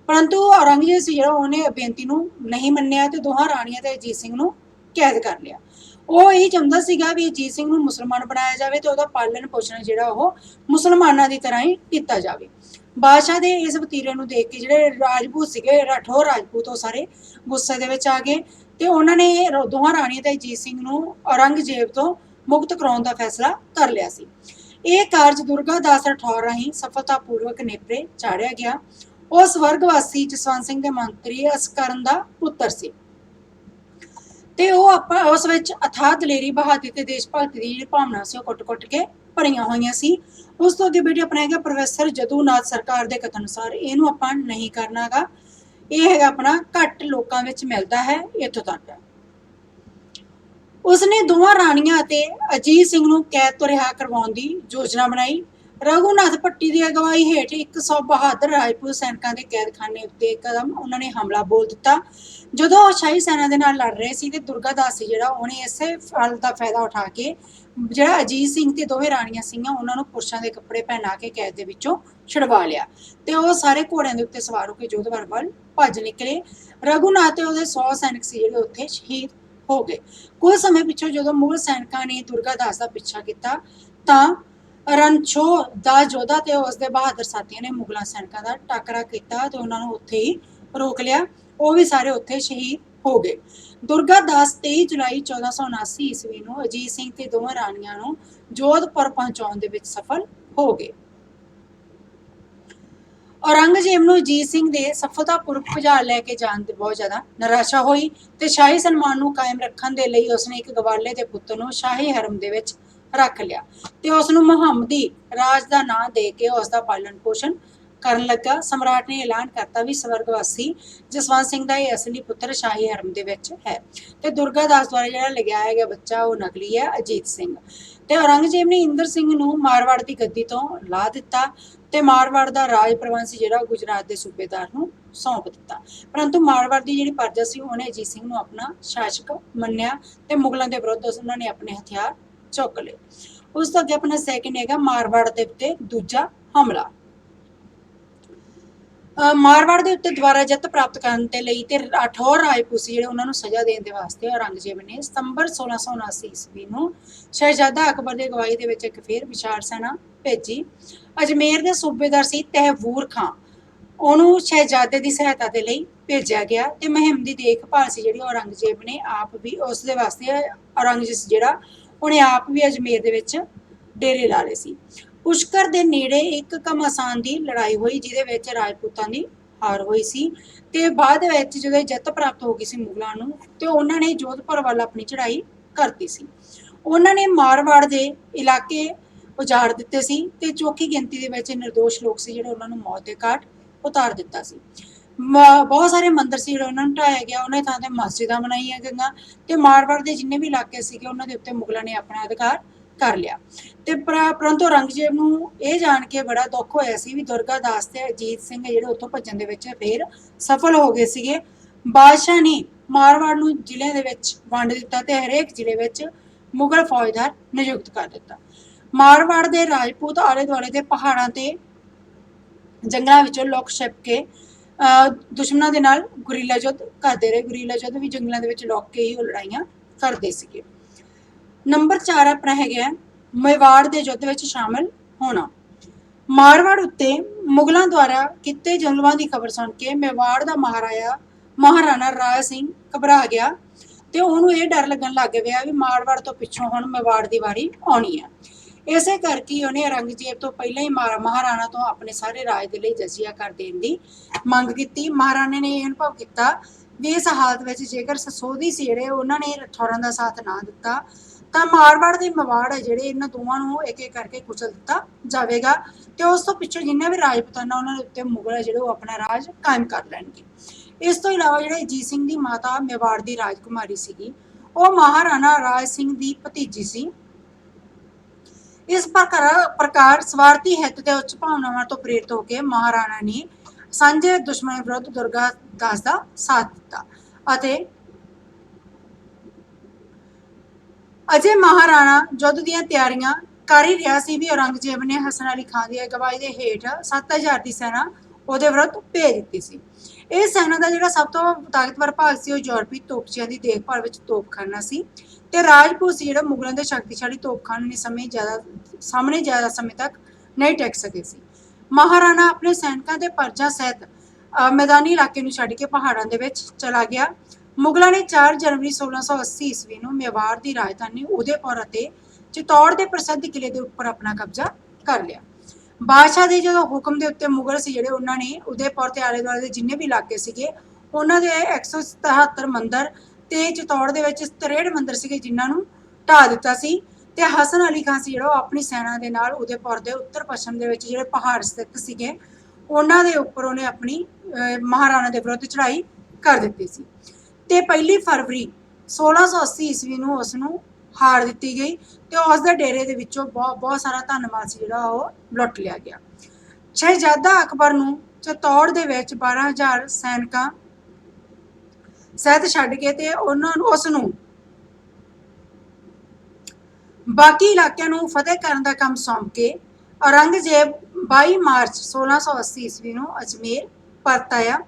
ਪਰੰਤੂ ਔਰੰਗਜ਼ੇਬ ਸੀ ਜਿਹੜਾ ਉਹਨੇ ਬੇਨਤੀ ਨੂੰ ਨਹੀਂ ਮੰਨਿਆ ਤੇ ਦੋਹਾਂ ਰਾਣੀਆਂ ਤੇ ਅਜੀਤ ਸਿੰਘ ਨੂੰ ਕੈਦ ਕਰ ਲਿਆ। ਉਹ ਇਹ ਚਾਹੁੰਦਾ ਸੀਗਾ ਵੀ ਅਜੀਤ ਸਿੰਘ ਨੂੰ ਮੁਸਲਮਾਨ ਬਣਾਇਆ ਜਾਵੇ ਤੇ ਉਹਦਾ ਪਾਲਣ ਪੋਸ਼ਣ ਜਿਹੜਾ ਉਹ ਮੁਸਲਮਾਨਾਂ ਦੀ ਤਰ੍ਹਾਂ ਹੀ ਕੀਤਾ ਜਾਵੇ। ਬਾਦਸ਼ਾਹ ਦੇ ਇਸ ਵਤੀਰੇ ਨੂੰ ਦੇਖ ਕੇ ਜਿਹੜੇ ਰਾਜਪੂਤ ਸੀਗੇ, ਰਾਠੌਰ ਰਾਜਪੂਤ, ਉਹ ਸਾਰੇ ਗੁੱਸੇ ਦੇ ਵਿੱਚ ਆ ਗਏ ਤੇ ਉਹਨਾਂ ਨੇ ਦੋਹਾਂ ਰਾਣੀਆਂ ਤੇ ਅਜੀਤ ਸਿੰਘ ਨੂੰ ਔਰੰਗਜ਼ੇਬ ਤੋਂ ਮੁਕਤ ਕਰਾਉਣ ਦਾ ਫੈਸਲਾ ਕਰ ਲਿਆ ਸੀ। ਇਹ ਕਾਰਜ ਦੁਰਗਾ ਦਾਸ ਰਾਠੌਰ ਰਾਹੀਂ ਸਫਲਤਾਪੂਰਵਕ ਨੇਪਰੇ ਚਾੜਿਆ ਗਿਆ। ਉਹ ਸਵਰਗਵਾਸੀ ਜਸਵੰਤ ਸਿੰਘ ਦੇ ਮੰਤਰੀ ਅਸਕਰਨ ਦਾ ਪੁੱਤਰ ਸੀ ਤੇ ਉਹ ਉਸ ਵਿੱਚ ਅਥਾਹ ਦਲੇਰੀ, ਬਹਾਦਰੀ ਤੇ ਦੇਸ਼ ਭਗਤੀ ਦੀ ਜਿਹੜੀ ਭਾਵਨਾ ਸੀ ਉਹ ਕੁੱਟ-ਕੁੱਟ ਕੇ ਭਰੀਆਂ ਹੋਈਆਂ ਸੀ। ਉਸ ਤੋਂ ਅੱਗੇ ਬੇਟੇ ਆਪਣਾ ਹੈਗਾ ਪ੍ਰੋਫੈਸਰ ਜਦੂਨਾਥ ਸਰਕਾਰ ਦੇ ਕਥਨ ਅਨੁਸਾਰ ਇਹਨੂੰ ਆਪਾਂ ਨਹੀਂ ਕਰਨਾਗਾ, ਇਹ ਹੈਗਾ ਆਪਣਾ ਘੱਟ ਲੋਕਾਂ ਵਿੱਚ ਮਿਲਦਾ ਹੈ, ਇੱਥੋਂ ਤੱਕ। ਉਸਨੇ ਦੋਵਾਂ ਰਾਣੀਆਂ ਅਤੇ ਅਜੀਤ ਸਿੰਘ ਨੂੰ ਕੈਦ ਤੋਂ ਰਿਹਾ ਕਰਵਾਉਣ ਦੀ ਯੋਜਨਾ ਬਣਾਈ। ਰਘੂਨਾਥ ਭੱਟੀ ਦੀ ਅਗਵਾਈ ਹੇਠ 100 ਬਹਾਦਰ ਰਾਜਪੂਤ ਸੈਨਿਕਾਂ ਦੇ ਕੈਦਖਾਨੇ ਉੱਤੇ ਇੱਕਦਮ ਉਹਨਾਂ ਨੇ ਹਮਲਾ ਬੋਲ ਦਿੱਤਾ। ਜਦੋਂ ਉਹ ਸ਼ਾਹੀ ਸੈਨਾ ਦੇ ਨਾਲ ਲੜ ਰਹੇ ਸੀ ਤੇ ਦੁਰਗਾ ਦਾਸ ਸੀ ਜਿਹੜਾ ਉਹਨੇ ਇਸੇ ਫਲ ਦਾ ਫਾਇਦਾ ਉਠਾ ਕੇ ਜਿਹੜਾ ਅਜੀਤ ਸਿੰਘ ਤੇ ਦੋਵੇਂ ਰਾਣੀਆਂ ਸੀਗੀਆਂ ਉਹਨਾਂ ਨੂੰ ਪੁਰਸ਼ਾਂ ਦੇ ਕੱਪੜੇ ਪਹਿਨਾ ਕੇ ਕੈਦ ਦੇ ਵਿੱਚੋਂ ਛੁਡਵਾ ਲਿਆ ਤੇ ਉਹ ਸਾਰੇ ਘੋੜਿਆਂ ਦੇ ਉੱਤੇ ਸਵਾਰ ਹੋ ਕੇ ਜੋਧਪੁਰ ਵੱਲ ਭੱਜ ਨਿਕਲੇ। ਰਘੂਨਾਥ ਤੇ ਉਹਦੇ 100 ਸੈਨਿਕ ਸੀ ਜਿਹੜੇ ਉੱਥੇ ਸ਼ਹੀਦ ਹੋ ਗਏ। ਕੁਝ ਸਮੇਂ ਪਿੱਛੋਂ ਜਦੋਂ ਮੁਗਲ ਸੈਨਿਕਾਂ ਨੇ ਦੁਰਗਾ ਦਾਸ ਦਾ ਪਿੱਛਾ ਕੀਤਾ ਤਾਂ ਰਣਛੋ ਦਾ ਯੋਧਾ ਤੇ ਉਸਦੇ ਬਹਾਦਰ ਸਾਥੀਆਂ ਨੇ ਮੁਗਲਾਂ ਸੈਨਿਕਾਂ ਦਾ ਟਾਕਰਾ ਕੀਤਾ ਤੇ ਉਹਨਾਂ ਨੂੰ ਉੱਥੇ ਹੀ ਰੋਕ ਲਿਆ। ਉਹ ਵੀ ਸਾਰੇ ਉੱਥੇ ਸ਼ਹੀਦ ਹੋ ਗਏ। ਦੁਰਗਾ ਦਾਸ 23 ਜੁਲਾਈ 1479 ਈਸਵੀ ਨੂੰ ਅਜੀਤ ਸਿੰਘ ਤੇ ਦੋਵਾਂ ਰਾਣੀਆਂ ਨੂੰ ਜੋਧਪੁਰ ਪਹੁੰਚਾਉਣ ਦੇ ਵਿੱਚ ਸਫਲ ਹੋ ਗਏ। ਔਰੰਗਜ਼ੇਬ ਨੂੰ ਅਜੀਤ ਸਿੰਘ ਦੇ ਸਫਲਤਾਪੂਰਵਕ ਭਜਾ ਲੈ ਕੇ ਜਾਣ ਦੀ ਬਹੁਤ ਜ਼ਿਆਦਾ ਨਿਰਾਸ਼ਾ ਹੋਈ ਤੇ ਸ਼ਾਹੀ ਸਨਮਾਨ ਨੂੰ ਕਾਇਮ ਰੱਖਣ ਦੇ ਲਈ ਉਸਨੇ ਇੱਕ ਗਵਾਲੇ ਦੇ ਪੁੱਤ ਨੂੰ ਸ਼ਾਹੀ ਹਰਮ ਦੇ ਵਿੱਚ ਰੱਖ ਲਿਆ ਤੇ ਉਸ ਨੂੰ ਮੁਹੰਮਦੀ ਰਾਜ ਦਾ ਨਾਂ ਦੇ ਕੇ ਉਸ ਦਾ ਪਾਲਣ ਪੋਸ਼ਣ ਕਰਨ ਲੱਗਾ। ਸਮਰਾਟ ਨੇ ਐਲਾਨ ਕਰਤਾ ਵੀ ਸਵਰਗਵਾਸੀ ਜਸਵੰਤ ਸਿੰਘ ਦਾ ਇਹ ਅਸਲੀ ਪੁੱਤਰ ਸ਼ਾਹੀ ਹਰਮ ਦੇ ਵਿੱਚ ਹੈ ਤੇ ਦੁਰਗਾ ਦਾਸ ਦੁਆਰਾ ਜਿਹੜਾ ਲਿਖਾਇਆ ਗਿਆ ਬੱਚਾ ਉਹ ਨਕਲੀ ਹੈ ਅਜੀਤ ਸਿੰਘ। ਤੇ ਔਰੰਗਜ਼ੇਬ ਨੇ ਇੰਦਰ ਸਿੰਘ ਨੂੰ ਮਾਰਵਾੜ ਦੀ ਗੱਦੀ ਤੋਂ ਲਾ ਦਿੱਤਾ ਤੇ ਮਾਰਵਾੜ ਦਾ ਰਾਜ ਪ੍ਰਬੰਧ ਸੀ ਜਿਹੜਾ ਗੁਜਰਾਤ ਦੇ ਸੂਬੇਦਾਰ ਨੂੰ ਸੌਂਪ ਦਿੱਤਾ। ਪਰੰਤੂ ਮਾਰਵਾੜ ਦੀ ਜਿਹੜੀ ਪਰਜਾ ਸੀ ਉਹਨੇ ਅਜੀਤ ਸਿੰਘ ਨੂੰ ਆਪਣਾ ਸ਼ਾਸਕ ਮੰਨਿਆ ਤੇ ਮੁਗਲਾਂ ਦੇ ਵਿਰੁੱਧ ਉਹਨਾਂ ਨੇ ਆਪਣੇ ਹਥਿਆਰ ਚੁੱਕ ਲਏ। ਉਸ ਤੋਂ ਅੱਗੇ ਆਪਣਾ ਸੈਕਿੰਡ ਹੈਗਾ ਮਾਰਵਾੜ ਦੇ ਉੱਤੇ ਦੂਜਾ ਹਮਲਾ। ਮਾਰਵਾੜ ਦੇ ਉੱਤੇ ਦੁਬਾਰਾ ਜਿੱਤ ਪ੍ਰਾਪਤ ਕਰਨ ਦੇ ਲਈ ਤੇ ਅਠੌਰ ਰਾਜਪੂਤ ਸੀ ਜਿਹੜੇ ਉਹਨਾਂ ਨੂੰ ਸਜ਼ਾ ਦੇਣ ਦੇ ਵਾਸਤੇ ਔਰੰਗਜ਼ੇਬ ਨੇ ਸਤੰਬਰ 1679 ਈਸਵੀ ਨੂੰ ਸ਼ਹਿਜ਼ਾਦਾ ਅਕਬਰ ਦੀ ਅਗਵਾਈ ਦੇ ਵਿੱਚ ਇੱਕ ਫੇਰ ਵਿਸ਼ਾਲ ਸੈਨਾ ਭੇਜੀ। ਅਜਮੇਰ ਦੇ ਸੂਬੇਦਾਰ ਸੀ ਤਹਿਵੂਰ ਖਾਂ, ਉਹਨੂੰ ਸ਼ਹਿਜ਼ਾਦੇ ਦੀ ਸਹਾਇਤਾ ਦੇ ਲਈ ਭੇਜਿਆ ਗਿਆ ਤੇ ਮੁਹਿੰਮ ਦੀ ਦੇਖਭਾਲ ਸੀ ਜਿਹੜੀ ਔਰੰਗਜ਼ੇਬ ਨੇ ਆਪ ਵੀ ਉਸ ਦੇ ਵਾਸਤੇ ਔਰੰਗਜ਼ੇਬ ਜਿਹੜਾ ਉਹਨੇ ਆਪ ਵੀ ਅਜਮੇਰ ਦੇ ਵਿੱਚ ਡੇਰੇ ਲਾ ਲਏ ਸੀ। ਪੁਸ਼ਕਰ ਦੇ ਨੇੜੇ ਇੱਕ ਘਮਾਸਾਨ ਦੀ ਲੜਾਈ ਹੋਈ ਜਿਹਦੇ ਵਿੱਚ ਰਾਜਪੂਤਾਂ ਦੀ ਹਾਰ ਹੋਈ ਸੀ ਤੇ ਬਾਅਦ ਵਿੱਚ ਜਦੋਂ ਜਿੱਤ ਪ੍ਰਾਪਤ ਹੋ ਗਈ ਸੀ ਮੁਗਲਾਂ ਨੂੰ ਤੇ ਉਹਨਾਂ ਨੇ ਜੋਧਪੁਰ ਵੱਲ ਆਪਣੀ ਚੜ੍ਹਾਈ ਕਰਤੀ ਸੀ। ਉਹਨਾਂ ਨੇ ਮਾਰਵਾੜ ਦੇ ਇਲਾਕੇ ਉਜਾੜ ਦਿੱਤੇ ਸੀ ਤੇ ਚੌਕੀ ਗਿਣਤੀ ਦੇ ਵਿੱਚ ਨਿਰਦੋਸ਼ ਲੋਕ ਸੀ ਜਿਹੜੇ ਉਹਨਾਂ ਨੂੰ ਮੌਤ ਦੇ ਘਾਟ ਉਤਾਰ ਦਿੱਤਾ ਸੀ। ਬਹੁਤ ਸਾਰੇ ਮੰਦਿਰ ਸੀ ਜਿਹੜੇ ਉਹਨਾਂ ਨੂੰ ਢਾਇਆ ਗਿਆ, ਉਹਨਾਂ ਥਾਂ ਤੇ ਮਸਜਿਦਾਂ ਬਣਾਈਆਂ ਗਈਆਂ ਤੇ ਮਾਰਵਾੜ ਦੇ ਜਿੰਨੇ ਵੀ ਇਲਾਕੇ ਸੀਗੇ ਉਹਨਾਂ ਦੇ ਉੱਤੇ ਮੁਗਲਾਂ ਨੇ ਆਪਣਾ ਅਧਿਕਾਰ ਕਰ ਲਿਆ। ਤੇ ਪਰੰਤੂ ਔਰੰਗਜ਼ੇਬ ਨੂੰ ਇਹ ਜਾਣ ਕੇ ਬੜਾ ਦੁੱਖ ਹੋਇਆ ਸੀ ਵੀ ਦੁਰਗਾ ਦਾਸ ਤੇ ਅਜੀਤ ਸਿੰਘ ਜਿਹੜੇ ਉੱਥੋਂ ਭੱਜਣ ਦੇ ਵਿੱਚ ਫੇਰ ਸਫਲ ਹੋ ਗਏ ਸੀਗੇ। ਬਾਦਸ਼ਾਹ ਨੇ ਮਾਰਵਾੜ ਨੂੰ ਜ਼ਿਲ੍ਹਿਆਂ ਦੇ ਵਿੱਚ ਵੰਡ ਦਿੱਤਾ ਤੇ ਹਰੇਕ ਜ਼ਿਲ੍ਹੇ ਵਿੱਚ ਮੁਗਲ ਫੌਜਦਾਰ ਨਿਯੁਕਤ ਕਰ ਦਿੱਤਾ। ਮਾਰਵਾੜ ਦੇ ਰਾਜਪੂਤ ਆਲੇ ਦੁਆਲੇ ਦੇ ਪਹਾੜਾਂ ਤੇ ਜੰਗਲਾਂ ਵਿੱਚੋਂ ਲੁਕ ਛਿਪ ਕੇ ਦੁਸ਼ਮਣਾਂ ਦੇ ਨਾਲ ਗੁਰੀਲਾ ਯੁੱਧ ਕਰਦੇ ਰਹੇ। ਗੁਰੀਲਾ ਯੁੱਧ ਵੀ ਜੰਗਲਾਂ ਦੇ ਵਿੱਚ ਲੁਕ ਕੇ ਹੀ ਉਹ ਲੜਾਈਆਂ ਕਰਦੇ ਸੀਗੇ। ਨੰਬਰ 4 ਆਪਣਾ ਹੈਗਾ ਮੇਵਾੜ ਦੇ ਯੁੱਧ ਵਿੱਚ ਸ਼ਾਮਲ ਹੋਣਾ। ਮਾਰਵਾੜ ਉੱਤੇ ਮੁਗਲਾਂ ਦੁਆਰਾ ਕੀਤੇ ਜ਼ੁਲਮਾਂ ਦੀ ਖਬਰ ਸੁਣ ਕੇ ਮੇਵਾੜ ਦਾ ਮਹਾਰਾਣਾ ਰਾਜ ਸਿੰਘ ਘਬਰਾ ਗਿਆ ਤੇ ਉਹਨੂੰ ਇਹ ਡਰ ਲੱਗਣ ਲੱਗ ਪਿਆ ਵੀ ਮਾਰਵਾੜ ਤੋਂ ਪਿੱਛੋਂ ਹੁਣ ਮੇਵਾੜ ਦੀ ਵਾਰੀ ਆਉਣੀ ਹੈ। ਇਸੇ ਕਰਕੇ ਉਹਨੇ ਔਰੰਗਜ਼ੇਬ ਤੋਂ ਪਹਿਲਾਂ ਹੀ ਮਹਾਰਾਣਾ ਤੋਂ ਆਪਣੇ ਸਾਰੇ ਰਾਜ ਦੇ ਲਈ ਜਜ਼ੀਆ ਕਰ ਦੇਣ ਦੀ ਮੰਗ ਕੀਤੀ। ਮਹਾਰਾਣੇ ਨੇ ਇਹ ਅਨੁਭਵ ਕੀਤਾ ਵੀ ਇਸ ਹਾਲਤ ਵਿੱਚ ਜੇਕਰ ਸਸੋਦੀ ਸੀ ਜਿਹੜੇ ਉਹਨਾਂ ਨੇ ਰਠੌਰਾਂ ਦਾ ਸਾਥ ਨਾ ਦਿੱਤਾ ਤਾਂ ਮਾਰਵਾੜ ਦੇ ਮੇਵਾੜ ਹੈ ਜਿਹੜੇ ਇਹਨਾਂ ਦੋਵਾਂ ਨੂੰ ਇੱਕ ਇੱਕ ਕਰਕੇ ਕੁਚਲ ਦਿੱਤਾ ਜਾਵੇਗਾ ਤੇ ਉਸ ਤੋਂ ਪਿੱਛੋਂ ਜਿੰਨੇ ਵੀ ਰਾਜਪੂਤਾਨਾ ਉਹਨਾਂ ਦੇ ਉੱਤੇ ਮੁਗਲ ਹੈ ਜਿਹੜੇ ਉਹ ਆਪਣਾ ਰਾਜ ਕਾਇਮ ਕਰ ਲੈਣਗੇ। ਇਸ ਤੋਂ ਇਲਾਵਾ ਜਿਹੜੇ ਅਜੀਤ ਸਿੰਘ ਦੀ ਮਾਤਾ ਮੇਵਾੜ ਦੀ ਰਾਜਕੁਮਾਰੀ ਸੀਗੀ ਉਹ ਮਹਾਰਾਣਾ ਰਾਜ ਸਿੰਘ ਦੀ ਭਤੀਜੀ ਸੀ। ਇਸ ਪ੍ਰਕਾਰ ਸਵਾਰਥੀ ਹਿੱਤ ਤੇ ਉੱਚ ਭਾਵਨਾਵਾਂ ਤੋਂ ਪ੍ਰੇਰਿਤ ਹੋ ਕੇ ਮਹਾਰਾਣਾ ਨੇ ਸਾਂਝੇ ਦੁਸ਼ਮਣ ਵਿਰੁੱਧ ਦੁਰਗਾ ਦਾਸ ਦਾ ਸਾਥ ਦਿੱਤਾ ਅਤੇ ਅਜੇ ਮਹਾਰਾਣਾ ਯੁੱਧ ਦੀਆਂ ਤਿਆਰੀਆਂ ਕਰ ਹੀ ਰਿਹਾ ਸੀ ਵੀ ਔਰੰਗਜ਼ੇਬ ਨੇ ਹਸਨ ਅਲੀ ਖਾਨ ਦੀ ਅਗਵਾਈ ਦੇ ਹੇਠ 7000 ਦੀ ਸੈਨਾ ਉਹਦੇ ਵਿਰੁੱਧ ਭੇਜ ਦਿੱਤੀ ਸੀ। ਇਹ ਸੈਨਾ ਦਾ ਜਿਹੜਾ ਸਭ ਤੋਂ ਤਾਕਤਵਰ ਭਾਗ ਸੀ ਉਹ ਯੂਰਪੀ ਤੋਪਚੀਆਂ ਦੀ ਦੇਖਭਾਲ ਵਿੱਚ ਤੋਪਖਾਨਾ ਸੀ ਤੇ ਰਾਜਪੂਤ ਸੀ ਜਿਹੜਾ ਮੁਗਲਾਂ ਦੇ ਸ਼ਕਤੀਸ਼ਾਲੀ ਤੋਪਖਾਨੇ ਸਾਹਮਣੇ ਜ਼ਿਆਦਾ ਸਮੇਂ ਤੱਕ ਨਹੀਂ ਟਿਕ ਸਕੇ ਸੀ। ਮਹਾਰਾਣਾ ਆਪਣੇ ਸੈਨਿਕਾਂ ਦੇ ਪਰਜਾ ਸਹਿਤ ਮੈਦਾਨੀ ਇਲਾਕੇ ਨੂੰ ਛੱਡ ਕੇ ਪਹਾੜਾਂ ਦੇ ਵਿੱਚ ਚਲਾ ਗਿਆ। ਮੁਗਲਾਂ ਨੇ 4 ਜਨਵਰੀ 1680 ਈਸਵੀ ਨੂੰ ਮੇਵਾੜ ਦੀ ਰਾਜਧਾਨੀ ਉਦੈਪੁਰ ਅਤੇ ਚਿਤੌੜ ਦੇ ਪ੍ਰਸਿੱਧ ਕਿਲੇ ਦੇ ਉੱਪਰ ਆਪਣਾ ਕਬਜ਼ਾ ਕਰ ਲਿਆ। ਬਾਦਸ਼ਾਹ ਦੇ ਜਦੋਂ ਹੁਕਮ ਦੇ ਉੱਤੇ ਮੁਗਲ ਸੀ ਜਿਹੜੇ ਉਹਨਾਂ ਨੇ ਉਦੈਪੁਰ ਤੇ ਆਲੇ ਦੁਆਲੇ ਦੇ ਜਿੰਨੇ ਵੀ ਇਲਾਕੇ ਸੀਗੇ ਉਹਨਾਂ ਦੇ 177 ਮੰਦਿਰ ਤੇ ਚਿਤੌੜ ਦੇ ਵਿੱਚ 63 ਮੰਦਿਰ ਸੀਗੇ ਜਿਨ੍ਹਾਂ ਨੂੰ ਢਾਹ ਦਿੱਤਾ ਸੀ ਤੇ ਹਸਨ ਅਲੀ ਖਾਨ ਸੀ ਜਿਹੜਾ ਉਹ ਆਪਣੀ ਸੈਨਾ ਦੇ ਨਾਲ ਉਦੈਪੁਰ ਦੇ ਉੱਤਰ ਪੱਛਮ ਦੇ ਵਿੱਚ ਜਿਹੜੇ ਪਹਾੜ ਸਥਿਤ ਸੀਗੇ ਉਹਨਾਂ ਦੇ ਉੱਪਰ ਉਹਨੇ ਆਪਣੀ ਮਹਾਰਾਣਾ ਦੇ ਵਿਰੁੱਧ ਚੜ੍ਹਾਈ ਕਰ ਦਿੱਤੀ ਸੀ ਤੇ 1 ਫਰਵਰੀ 1680 ਈਸਵੀ ਨੂੰ ਉਸ ਨੂੰ ਹਾਰ ਦਿੱਤੀ ਗਈ ਤੇ ਉਸ ਦੇ ਡੇਰੇ ਦੇ ਵਿੱਚੋਂ ਬਹੁਤ ਸਾਰਾ ਧਨ ਮਾਲ ਸੀ ਜਿਹੜਾ ਉਹ ਲੁੱਟ ਲਿਆ ਗਿਆ। ਸ਼ਹਿਜ਼ਾਦਾ ਅਕਬਰ ਨੂੰ ਚਿਤੌੜ ਦੇ ਵਿੱਚ 12,000 ਸੈਨਿਕਾਂ ਸਹਿਤ ਛੱਡ ਕੇ ਤੇ ਉਸ ਨੂੰ ਬਾਕੀ ਇਲਾਕਿਆਂ ਨੂੰ ਫਤਿਹ ਕਰਨ ਦਾ ਕੰਮ ਸੌਂਪ ਕੇ ਔਰੰਗਜ਼ੇਬ 22 ਮਾਰਚ 1680 ਈਸਵੀ ਨੂੰ ਅਜਮੇਰ ਪਰਤ ਆਇਆ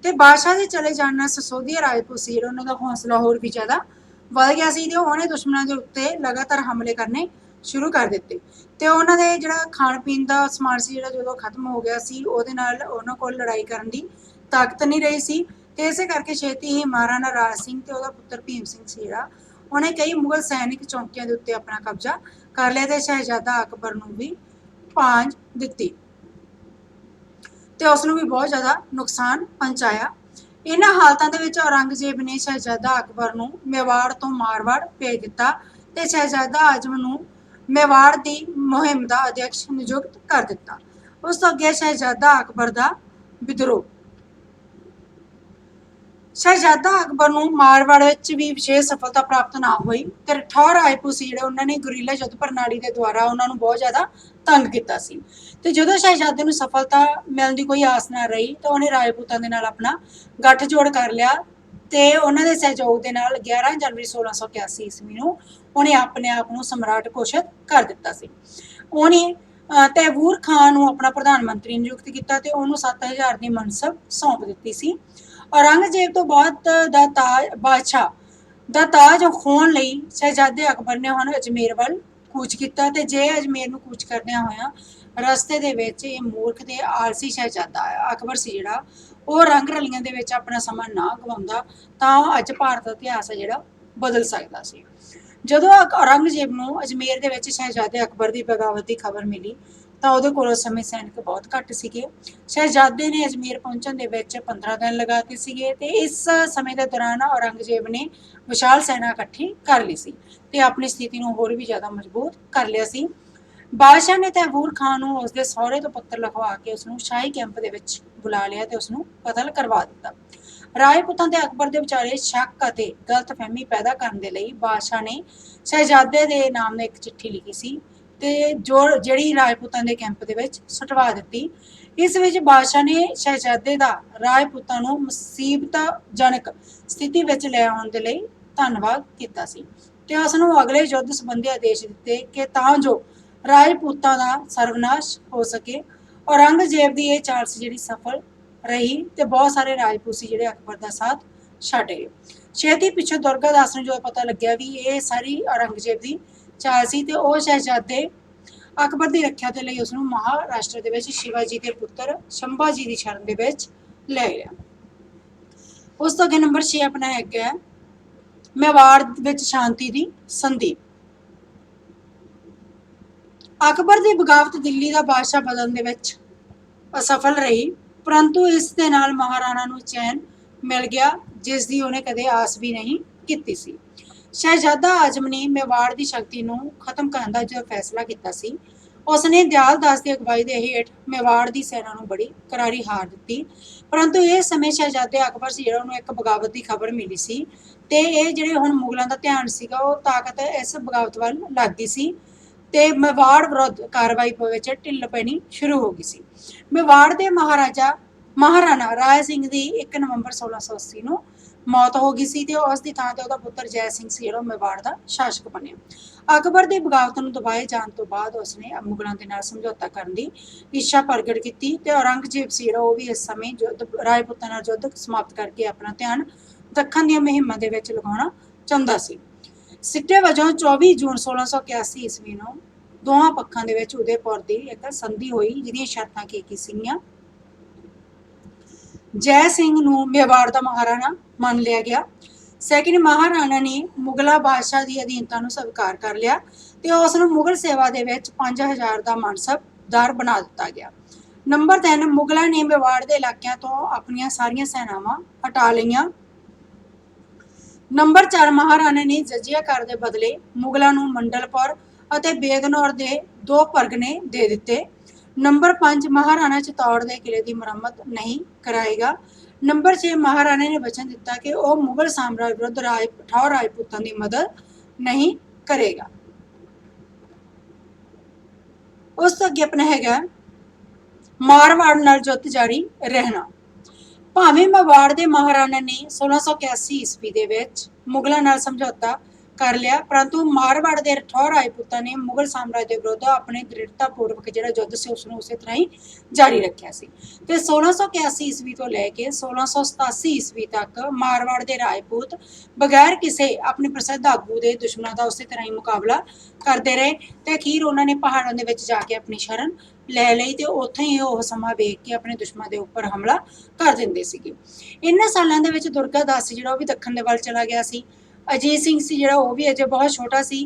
ਤੇ ਬਾਦਸ਼ਾਹ ਦੇ ਚਲੇ ਜਾਣ ਨਾਲ ਸਸੋਦੀਆ ਰਾਜਪੂਤ ਸੀ ਉਹਨਾਂ ਦਾ ਹੌਸਲਾ ਹੋਰ ਵੀ ਜ਼ਿਆਦਾ ਵੱਧ ਗਿਆ ਸੀ ਤੇ ਉਹਨੇ ਦੁਸ਼ਮਣਾਂ ਦੇ ਉੱਤੇ ਲਗਾਤਾਰ ਹਮਲੇ ਕਰਨੇ ਸ਼ੁਰੂ ਕਰ ਦਿੱਤੇ ਤੇ ਉਹਨਾਂ ਦੇ ਜਿਹੜਾ ਖਾਣ ਪੀਣ ਦਾ ਸਮਾਨ ਸੀ ਜਿਹੜਾ ਜਦੋਂ ਖਤਮ ਹੋ ਗਿਆ ਸੀ ਉਹਦੇ ਨਾਲ ਉਹਨਾਂ ਕੋਲ ਲੜਾਈ ਕਰਨ ਦੀ ਤਾਕਤ ਨਹੀਂ ਰਹੀ ਸੀ ਤੇ ਇਸੇ ਕਰਕੇ ਛੇਤੀ ਹੀ ਮਹਾਰਾਣਾ ਰਾਜ ਸਿੰਘ ਤੇ ਉਹਦਾ ਪੁੱਤਰ ਭੀਮ ਸਿੰਘ ਸੀ ਜਿਹੜਾ ਉਹਨੇ ਕਈ ਮੁਗਲ ਸੈਨਿਕ ਚੌਂਕੀਆਂ ਦੇ ਉੱਤੇ ਆਪਣਾ ਕਬਜ਼ਾ ਕਰ ਲਿਆ ਤੇ ਸ਼ਹਿਜ਼ਾਦਾ ਅਕਬਰ ਨੂੰ ਵੀ ਭਾਂਜ ਦਿੱਤੀ ਤੇ ਉਸ ਨੂੰ ਵੀ ਬਹੁਤ ਜ਼ਿਆਦਾ ਨੁਕਸਾਨ ਪਹੁੰਚਾਇਆ। ਇਹਨਾਂ ਹਾਲਤਾਂ ਦੇ ਵਿੱਚ ਔਰੰਗਜ਼ੇਬ ਨੇ ਸ਼ਹਿਜ਼ਾਦਾ ਅਕਬਰ ਨੂੰ ਮੇਵਾੜ ਤੋਂ ਮਾਰਵਾੜ ਭੇਜ ਦਿੱਤਾ ਤੇ ਸ਼ਹਿਜ਼ਾਦਾ ਆਜਮ ਨੂੰ ਮੇਵਾੜ ਦੀ ਮੁਹਿੰਮ ਦਾ ਅਧਿਕਸ਼ ਨਿਯੁਕਤ ਕਰ ਦਿੱਤਾ। ਉਸ ਤੋਂ ਅੱਗੇ ਸ਼ਹਿਜ਼ਾਦਾ ਅਕਬਰ ਦਾ ਵਿਦਰੋਹ। ਸ਼ਹਿਜ਼ਾਦਾ ਅਕਬਰ ਨੂੰ ਮਾਰਵਾੜ ਵਿੱਚ ਵੀ ਵਿਸ਼ੇਸ਼ ਸਫਲਤਾ ਪ੍ਰਾਪਤ ਨਾ ਹੋਈ ਤੇ ਠੌਰ ਰਾਜਪੂਤ ਸੀ ਜਿਹੜੇ ਉਹਨਾਂ ਨੇ ਗੁਰੀਲਾ ਯੁੱਧ ਪ੍ਰਣਾਲੀ ਦੇ ਦੁਆਰਾ ਉਹਨਾਂ ਨੂੰ ਬਹੁਤ ਜ਼ਿਆਦਾ ਤੰਗ ਕੀਤਾ ਸੀ ਤੇ ਜਦੋਂ ਸ਼ਹਿਜ਼ਾਦੇ ਨੂੰ ਸਫਲਤਾ ਮਿਲਣ ਦੀ ਕੋਈ ਆਸ ਨਾ ਰਹੀ ਤਾਂ ਉਹਨੇ ਰਾਜਪੂਤਾਂ ਦੇ ਨਾਲ ਆਪਣਾ ਗੱਠਜੋੜ ਕਰ ਲਿਆ ਤੇ ਉਹਨਾਂ ਦੇ ਸਹਿਯੋਗ ਦੇ ਨਾਲ 11 ਜਨਵਰੀ 1681 ਈਸਵੀ ਨੂੰ ਉਹਨੇ ਆਪਣੇ ਆਪ ਨੂੰ ਸਮਰਾਟ ਘੋਸ਼ਿਤ ਕਰ ਦਿੱਤਾ ਸੀ। ਉਹਨੇ ਤੈਮੂਰ ਖਾਨ ਨੂੰ ਆਪਣਾ ਪ੍ਰਧਾਨ ਮੰਤਰੀ ਨਿਯੁਕਤ ਕੀਤਾ ਤੇ ਉਹਨੂੰ 7000 ਦੀ ਮਨਸਬ ਸੌਂਪ ਦਿੱਤੀ ਸੀ। ਔਰੰਗਜ਼ੇਬ ਤੋਂ ਬਾਅਦ ਦਾ ਬਾਦਸ਼ਾਹ ਦਾ ਤਾਜ ਖੋਣ ਲਈ ਸ਼ਹਿਜ਼ਾਦੇ ਅਕਬਰ ਨੇ ਹੁਣ ਅਜਮੇਰ ਵੱਲ ਕੂਚ ਕੀਤਾ ਤੇ ਜੇ ਅਜਮੇਰ ਨੂੰ ਕੂਚ ਕਰਦਿਆਂ ਹੋਇਆ ਰਸਤੇ ਦੇ ਵਿੱਚ ਇਹ ਮੂਰਖ ਤੇ ਆਲਸੀ ਸ਼ਹਿਜ਼ਾਦਾ ਅਕਬਰ ਸੀ ਜਿਹੜਾ ਉਹ ਰੰਗ ਰਲੀਆਂ ਦੇ ਵਿੱਚ ਆਪਣਾ ਸਮਾਂ ਨਾ ਗਵਾਉਂਦਾ ਤਾਂ ਅੱਜ ਭਾਰਤ ਦਾ ਇਤਿਹਾਸ ਹੈ ਜਿਹੜਾ ਬਦਲ ਸਕਦਾ ਸੀ। ਜਦੋਂ ਔਰੰਗਜ਼ੇਬ ਨੂੰ ਅਜਮੇਰ ਦੇ ਵਿੱਚ ਸ਼ਹਿਜ਼ਾਦੇ ਅਕਬਰ ਦੀ ਬਗਾਵਤ ਦੀ ਖਬਰ ਮਿਲੀ ਤਾਂ ਉਹਦੇ ਕੋਲ ਉਸ ਸਮੇਂ ਸੈਨਿਕ ਬਹੁਤ ਘੱਟ ਸੀਗੇ। ਸ਼ਹਿਜ਼ਾਦੇ ਨੇ ਅਜਮੇਰ ਪਹੁੰਚਣ ਦੇ ਵਿੱਚ 15 ਦਿਨ ਲਗਾਤੇ ਸੀਗੇ ਤੇ ਇਸ ਸਮੇਂ ਦੇ ਦੌਰਾਨ ਔਰੰਗਜ਼ੇਬ ਨੇ ਵਿਸ਼ਾਲ ਸੈਨਾ ਇਕੱਠੀ ਕਰ ਲਈ ਸੀ ਤੇ ਆਪਣੀ ਸਥਿਤੀ ਨੂੰ ਹੋਰ ਵੀ ਜ਼ਿਆਦਾ ਮਜ਼ਬੂਤ ਕਰ ਲਿਆ ਸੀ। ਬਾਦਸ਼ਾਹ ਨੇ ਤੈਮੂਰ ਖਾਨ ਨੂੰ ਉਸਦੇ ਸਹੁਰੇ ਤੋਂ ਪੱਤਰ ਲਿਖਵਾ ਕੇ ਉਸਨੂੰ ਸ਼ਾਹੀ ਕੈਂਪ ਦੇ ਵਿੱਚ ਬੁਲਾ ਲਿਆ ਤੇ ਉਸਨੂੰ ਕਤਲ ਕਰਵਾ ਦਿੱਤਾ। ਰਾਜਪੂਤਾਂ ਤੇ ਅਕਬਰ ਦੇ ਵਿਚਾਲੇ ਸ਼ੱਕ ਅਤੇ ਗਲਤਫਹਿਮੀ ਪੈਦਾ ਕਰਨ ਦੇ ਲਈ ਬਾਦਸ਼ਾਹ ਨੇ ਸ਼ਹਿਜ਼ਾਦੇ ਦੇ ਨਾਮ ਨਾਲ ਇੱਕ ਚਿੱਠੀ ਲਿਖੀ ਸੀ ਤੇ ਜਿਹੜੀ ਰਾਜਪੂਤਾਂ ਦੇ ਕੈਂਪ ਦੇ ਵਿੱਚ ਸੁਟਵਾ ਦਿੱਤੀ। ਇਸ ਵਿੱਚ ਬਾਦਸ਼ਾਹ ਨੇ ਸ਼ਹਿਜ਼ਾਦੇ ਦਾ ਰਾਜਪੂਤਾਂ ਨੂੰ ਮੁਸੀਬਤਜਨਕ ਸਥਿਤੀ ਵਿੱਚ ਲੈ ਆਉਣ ਦੇ ਲਈ ਧੰਨਵਾਦ ਕੀਤਾ ਸੀ ਤੇ ਉਸ ਨੂੰ ਅਗਲੇ ਯੁੱਧ ਸੰਬੰਧੀ ਆਦੇਸ਼ ਦਿੱਤੇ ਕਿ ਤਾਂ ਜੋ ਰਾਜਪੂਤਾਂ ਦਾ ਸਰਵਨਾਸ਼ ਹੋ ਸਕੇ। ਔਰੰਗਜ਼ੇਬ ਦੀ ਇਹ ਚਾਲ ਸੀ ਜਿਹੜੀ ਸਫਲ ਰਹੀ ਤੇ ਬਹੁਤ ਸਾਰੇ ਰਾਜਪੂਤ ਸੀ ਜਿਹੜੇ ਅਕਬਰ ਦਾ ਸਾਥ ਛੱਡ ਗਏ। ਛੇਤੀ ਪਿੱਛੋਂ ਦੁਰਗਾ ਦਾਸ ਨੂੰ ਜਦੋਂ ਪਤਾ ਲੱਗਿਆ ਵੀ ਇਹ ਸਾਰੀ ਔਰੰਗਜ਼ੇਬ ਦੀ ਚਾਲ ਸੀ ਤੇ ਉਹ ਸ਼ਹਿਜ਼ਾਦੇ ਅਕਬਰ ਦੀ ਰੱਖਿਆ ਦੇ ਲਈ ਉਸਨੂੰ ਮਹਾਰਾਸ਼ਟਰ ਦੇ ਵਿੱਚ ਸ਼ਿਵਾਜੀ ਦੇ ਪੁੱਤਰ ਸ਼ੰਭਾਜੀ ਦੀ ਸ਼ਰਨ ਦੇ ਵਿੱਚ ਲੈ ਗਿਆ। ਉਸ ਤੋਂ ਅੱਗੇ ਨੰਬਰ 6 ਆਪਣਾ ਹੈਗਾ ਮੇਵਾੜ ਵਿੱਚ ਸ਼ਾਂਤੀ ਦੀ ਸੰਧੀ। ਅਕਬਰ ਦੀ ਬਗਾਵਤ ਦਿੱਲੀ ਦਾ ਬਾਦਸ਼ਾਹ ਬਦਲਣ ਦੇ ਵਿੱਚ ਅਸਫਲ ਰਹੀ ਪਰੰਤੂ ਇਸ ਦੇ ਨਾਲ ਮਹਾਰਾਣਾ ਨੂੰ ਚੈਨ ਮਿਲ ਗਿਆ ਜਿਸ ਦੀ ਉਹਨੇ ਕਦੇ ਆਸ ਵੀ ਨਹੀਂ ਕੀਤੀ ਸੀ। ਸ਼ਹਿਜ਼ਾਦਾ ਆਜਮ ਨੇ ਮੇਵਾੜ ਦੀ ਸ਼ਕਤੀ ਨੂੰ ਖਤਮ ਕਰਨ ਦਾ ਜੋ ਫੈਸਲਾ ਕੀਤਾ ਸੀ ਉਸਨੇ ਦਿਆਲ ਦਾਸ ਦੀ ਅਗਵਾਈ ਦੇ ਹੇਠ ਮੇਵਾੜ ਦੀ ਸੈਨਾ ਨੂੰ ਬੜੀ ਕਰਾਰੀ ਹਾਰ ਦਿੱਤੀ ਪਰੰਤੂ ਇਹ ਸਮੇਂ ਸ਼ਹਿਜ਼ਾਦੇ ਅਕਬਰ ਸੀ ਜਿਹੜਾ ਉਹਨੂੰ ਇੱਕ ਬਗਾਵਤ ਦੀ ਖਬਰ ਮਿਲੀ ਸੀ ਤੇ ਇਹ ਜਿਹੜੇ ਹੁਣ ਮੁਗਲਾਂ ਦਾ ਧਿਆਨ ਸੀਗਾ ਉਹ ਤਾਕਤ ਇਸ ਬਗਾਵਤ ਵੱਲ ਲੱਗਦੀ ਸੀ ਤੇ ਮੇਵਾੜ ਵਿਰੁੱਧ ਕਾਰਵਾਈ ਵਿੱਚ ਢਿੱਲ ਪੈਣੀ ਸ਼ੁਰੂ ਹੋ ਗਈ ਸੀ। ਮੇਵਾੜ ਦੇ ਮਹਾਰਾਣਾ ਰਾਏ ਸਿੰਘ ਦੀ 1 ਨਵੰਬਰ 1680 ਨੂੰ ਮੌਤ ਹੋ ਗਈ ਸੀ ਤੇ ਉਸ ਦੀ ਥਾਂ ਤੇ ਉਹਦਾ ਪੁੱਤਰ ਜੈ ਸਿੰਘ ਸੀ ਜਿਹੜਾ ਮੇਵਾੜ ਦਾ ਸ਼ਾਸਕ ਬਣਿਆ। ਅਕਬਰ ਦੀ ਬਗਾਵਤ ਨੂੰ ਦਬਾਏ ਜਾਣ ਤੋਂ ਬਾਅਦ ਉਸਨੇ ਮੁਗਲਾਂ ਦੇ ਨਾਲ ਸਮਝੌਤਾ ਕਰਨ ਦੀ ਇੱਛਾ ਪ੍ਰਗਟ ਕੀਤੀ ਤੇ ਔਰੰਗਜ਼ੇਬ ਸੀ ਜਿਹੜਾ ਉਹ ਵੀ ਇਸ ਸਮੇਂ ਰਾਜਪੂਤਾਂ ਨਾਲ ਯੁੱਧ ਸਮਾਪਤ ਕਰਕੇ ਆਪਣਾ ਧਿਆਨ ਦੱਖਣ ਦੀਆਂ ਮੁਹਿੰਮਾਂ ਦੇ ਵਿੱਚ ਲਗਾਉਣਾ ਚਾਹੁੰਦਾ ਸੀ। ਸਿੱਟੇ ਵਜੋਂ 24 ਜੂਨ 1681 ਈਸਵੀ ਨੂੰ ਦੋਹਾਂ ਪੱਖਾਂ ਦੇ ਵਿੱਚ ਉਦੈਪੁਰ ਦੀ ਇੱਕ ਸੰਧੀ ਹੋਈ ਜਿਹਦੀਆਂ ਸ਼ਰਤਾਂ ਕੀ ਸੀਗੀਆਂ। ਜੈ ਸਿੰਘ ਨੂੰ ਮੇਵਾੜ ਦਾ ਮਹਾਰਾਣਾ ਮੰਨ ਲਿਆ ਗਿਆ। ਸੈਕਿੰਡ ਮਹਾਰਾਣਾ ਨੇ ਮੁਗਲਾ ਬਾਦਸ਼ਾਹ ਦੀ ਅਧੀਨਤਾ ਨੂੰ ਸਵੀਕਾਰ ਕਰ ਲਿਆ ਤੇ ਉਸ ਨੂੰ ਮੁਗਲ ਸੇਵਾ ਦੇ ਵਿੱਚ 5000 ਦਾ ਮਨਸਬਦਾਰ ਬਣਾ ਦਿੱਤਾ ਗਿਆ। ਨੰਬਰ 3 ਮੁਗਲਾਂ ਨੇ ਮੇਵਾੜ ਦੇ ਇਲਾਕਿਆਂ ਤੋਂ ਆਪਣੀਆਂ ਸਾਰੀਆਂ ਸੈਨਾਵਾਂ ਹਟਾ ਲਈਆਂ। ਨੰਬਰ 4 ਮਹਾਰਾਣਾ ਨੇ ਜਜ਼ੀਆ ਕਰ ਦੇ ਬਦਲੇ ਮੁਗਲਾਂ ਨੂੰ ਮੰਡਲਪੁਰ ਅਤੇ ਬੇਦਨੌਰ ਦੇ 2 ਪਰਗਨੇ ਦੇ ਦਿੱਤੇ। ਨੰਬਰ 5 ਮਹਾਰਾਣਾ ਚਿਤੌੜ ਦੇ ਕਿਲੇ ਦੀ ਮੁਰੰਮਤ ਨਹੀਂ ਕਰਾਏਗਾ। ਨੰਬਰ 6 ਮਹਾਰਾਣਾ ਨੇ ਵਚਨ ਦਿੱਤਾ ਕਿ ਉਹ ਮੁਗਲ ਸਾਮਰਾਜ ਵਿਰੁੱਧ ਠੌਰ ਰਾਜਪੂਤਾਂ ਦੀ ਮਦਦ ਨਹੀਂ ਕਰੇਗਾ। ਉਸ ਤੋਂ ਅੱਗੇ ਆਪਣਾ ਹੈਗਾ ਮਾਰਵਾੜ ਨਾਲ ਜੁੱਧ ਜਾਰੀ ਰਹਿਣਾ। ਭਾਵੇਂ ਮੇਵਾੜ ਦੇ ਮਹਾਰਾਣਾ ਨੇ 1681 ਈਸਵੀ ਦੇ ਵਿੱਚ ਮੁਗਲਾਂ ਨਾਲ ਸਮਝੌਤਾ ਕਰ ਲਿਆ, ਪਰੰਤੂ ਮਾਰਵਾੜ ਦੇ ਰਠੌਰ ਰਾਜਪੂਤਾਂ ਨੇ ਮੁਗਲ ਸਾਮਰਾਜ ਦੇ ਵਿਰੁੱਧ ਆਪਣੇ ਦ੍ਰਿੜਤਾਪੂਰਵਕ ਜਿਹੜਾ ਯੁੱਧ ਸੀ ਉਸ ਨੂੰ ਉਸੇ ਤਰ੍ਹਾਂ ਹੀ ਜਾਰੀ ਰੱਖਿਆ ਸੀ। ਤੇ 1681 ਈਸਵੀ ਤੋਂ ਲੈ ਕੇ 1687 ਈਸਵੀ ਤੱਕ ਮਾਰਵਾੜ ਦੇ ਰਾਜਪੂਤ ਬਗੈਰ ਕਿਸੇ ਆਪਣੇ ਪ੍ਰਸਿੱਧ ਆਗੂ ਦੇ ਦੁਸ਼ਮਣਾਂ ਦਾ ਉਸੇ ਤਰ੍ਹਾਂ ਹੀ ਮੁਕਾਬਲਾ ਕਰਦੇ ਰਹੇ ਤੇ ਅਖੀਰ ਉਹਨਾਂ ਨੇ ਪਹਾੜਾਂ ਦੇ ਵਿੱਚ ਜਾ ਕੇ ਆਪਣੀ ਸ਼ਰਨ ਲੈ ਲਈ ਤੇ ਉੱਥੇ ਹੀ ਉਹ ਸਮਾਂ ਵੇਖ ਕੇ ਆਪਣੇ ਦੁਸ਼ਮਣ ਦੇ ਉੱਪਰ ਹਮਲਾ ਕਰ ਦਿੰਦੇ ਸੀਗੇ। ਇਹਨਾਂ ਸਾਲਾਂ ਦੇ ਵਿੱਚ ਦੁਰਗਾ ਦਾਸ ਜਿਹੜਾ ਉਹ ਵੀ ਦੱਖਣ ਦੇ ਵੱਲ ਚਲਾ ਗਿਆ ਸੀ। ਅਜੀਤ ਸਿੰਘ ਸੀ ਜਿਹੜਾ ਉਹ ਵੀ ਅਜੇ ਬਹੁਤ ਛੋਟਾ ਸੀ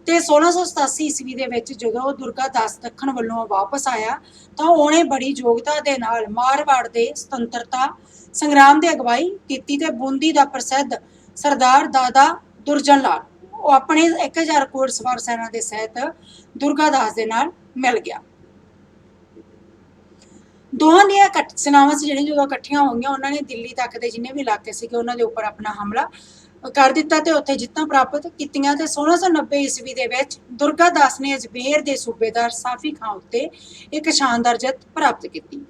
ਤੇ 1687 ਈਸਵੀ ਦੇ ਵਿੱਚ ਜਦੋਂ ਦੁਰਗਾ ਦਾਸ ਦੱਖਣ ਵੱਲੋਂ ਵਾਪਸ ਆਇਆ ਤਾਂ ਉਹਨੇ ਬੜੀ ਯੋਗਤਾ ਦੇ ਨਾਲ ਮਾਰਵਾੜ ਦੇ ਸੁਤੰਤਰਤਾ ਸੰਗਰਾਮ ਦੀ ਅਗਵਾਈ ਕੀਤੀ ਤੇ ਬੂੰਦੀ ਦਾ ਪ੍ਰਸਿੱਧ ਸਰਦਾਰ ਦਾਦਾ ਦੁਰਜਨ ਲਾਲ ਉਹ ਆਪਣੇ 1000 ਘੋੜਸਵਾਰ ਸੈਨਾ ਦੇ ਸਹਿਤ ਦੁਰਗਾ ਦਾਸ ਦੇ ਨਾਲ ਮਿਲ ਗਿਆ। ਦੋਹਾਂ ਦੀਆਂ ਸੈਨਾਵਾਂ ਸੀ ਜਿਹੜੀਆਂ ਜਦੋਂ ਇਕੱਠੀਆਂ ਹੋ ਗਈਆਂ ਉਹਨਾਂ ਨੇ ਦਿੱਲੀ ਤੱਕ ਦੇ ਜਿੰਨੇ ਵੀ ਇਲਾਕੇ ਸੀਗੇ ਉਹਨਾਂ ਦੇ ਉੱਪਰ ਆਪਣਾ ਹਮਲਾ ਕਰ ਦਿੱਤਾ ਤੇ ਉੱਥੇ ਜਿੱਤਾਂ ਪ੍ਰਾਪਤ ਕੀਤੀਆਂ ਤੇ 1690 ਈਸਵੀ ਦੇ ਵਿੱਚ ਦੁਰਗਾ ਦਾਸ ਨੇ ਅਜਮੇਰ ਦੇ ਸੂਬੇਦਾਰ ਸਾਫੀ ਖਾਂ ਉੱਤੇ ਇੱਕ ਸ਼ਾਨਦਾਰ ਜਿੱਤ ਪ੍ਰਾਪਤ ਕੀਤੀ।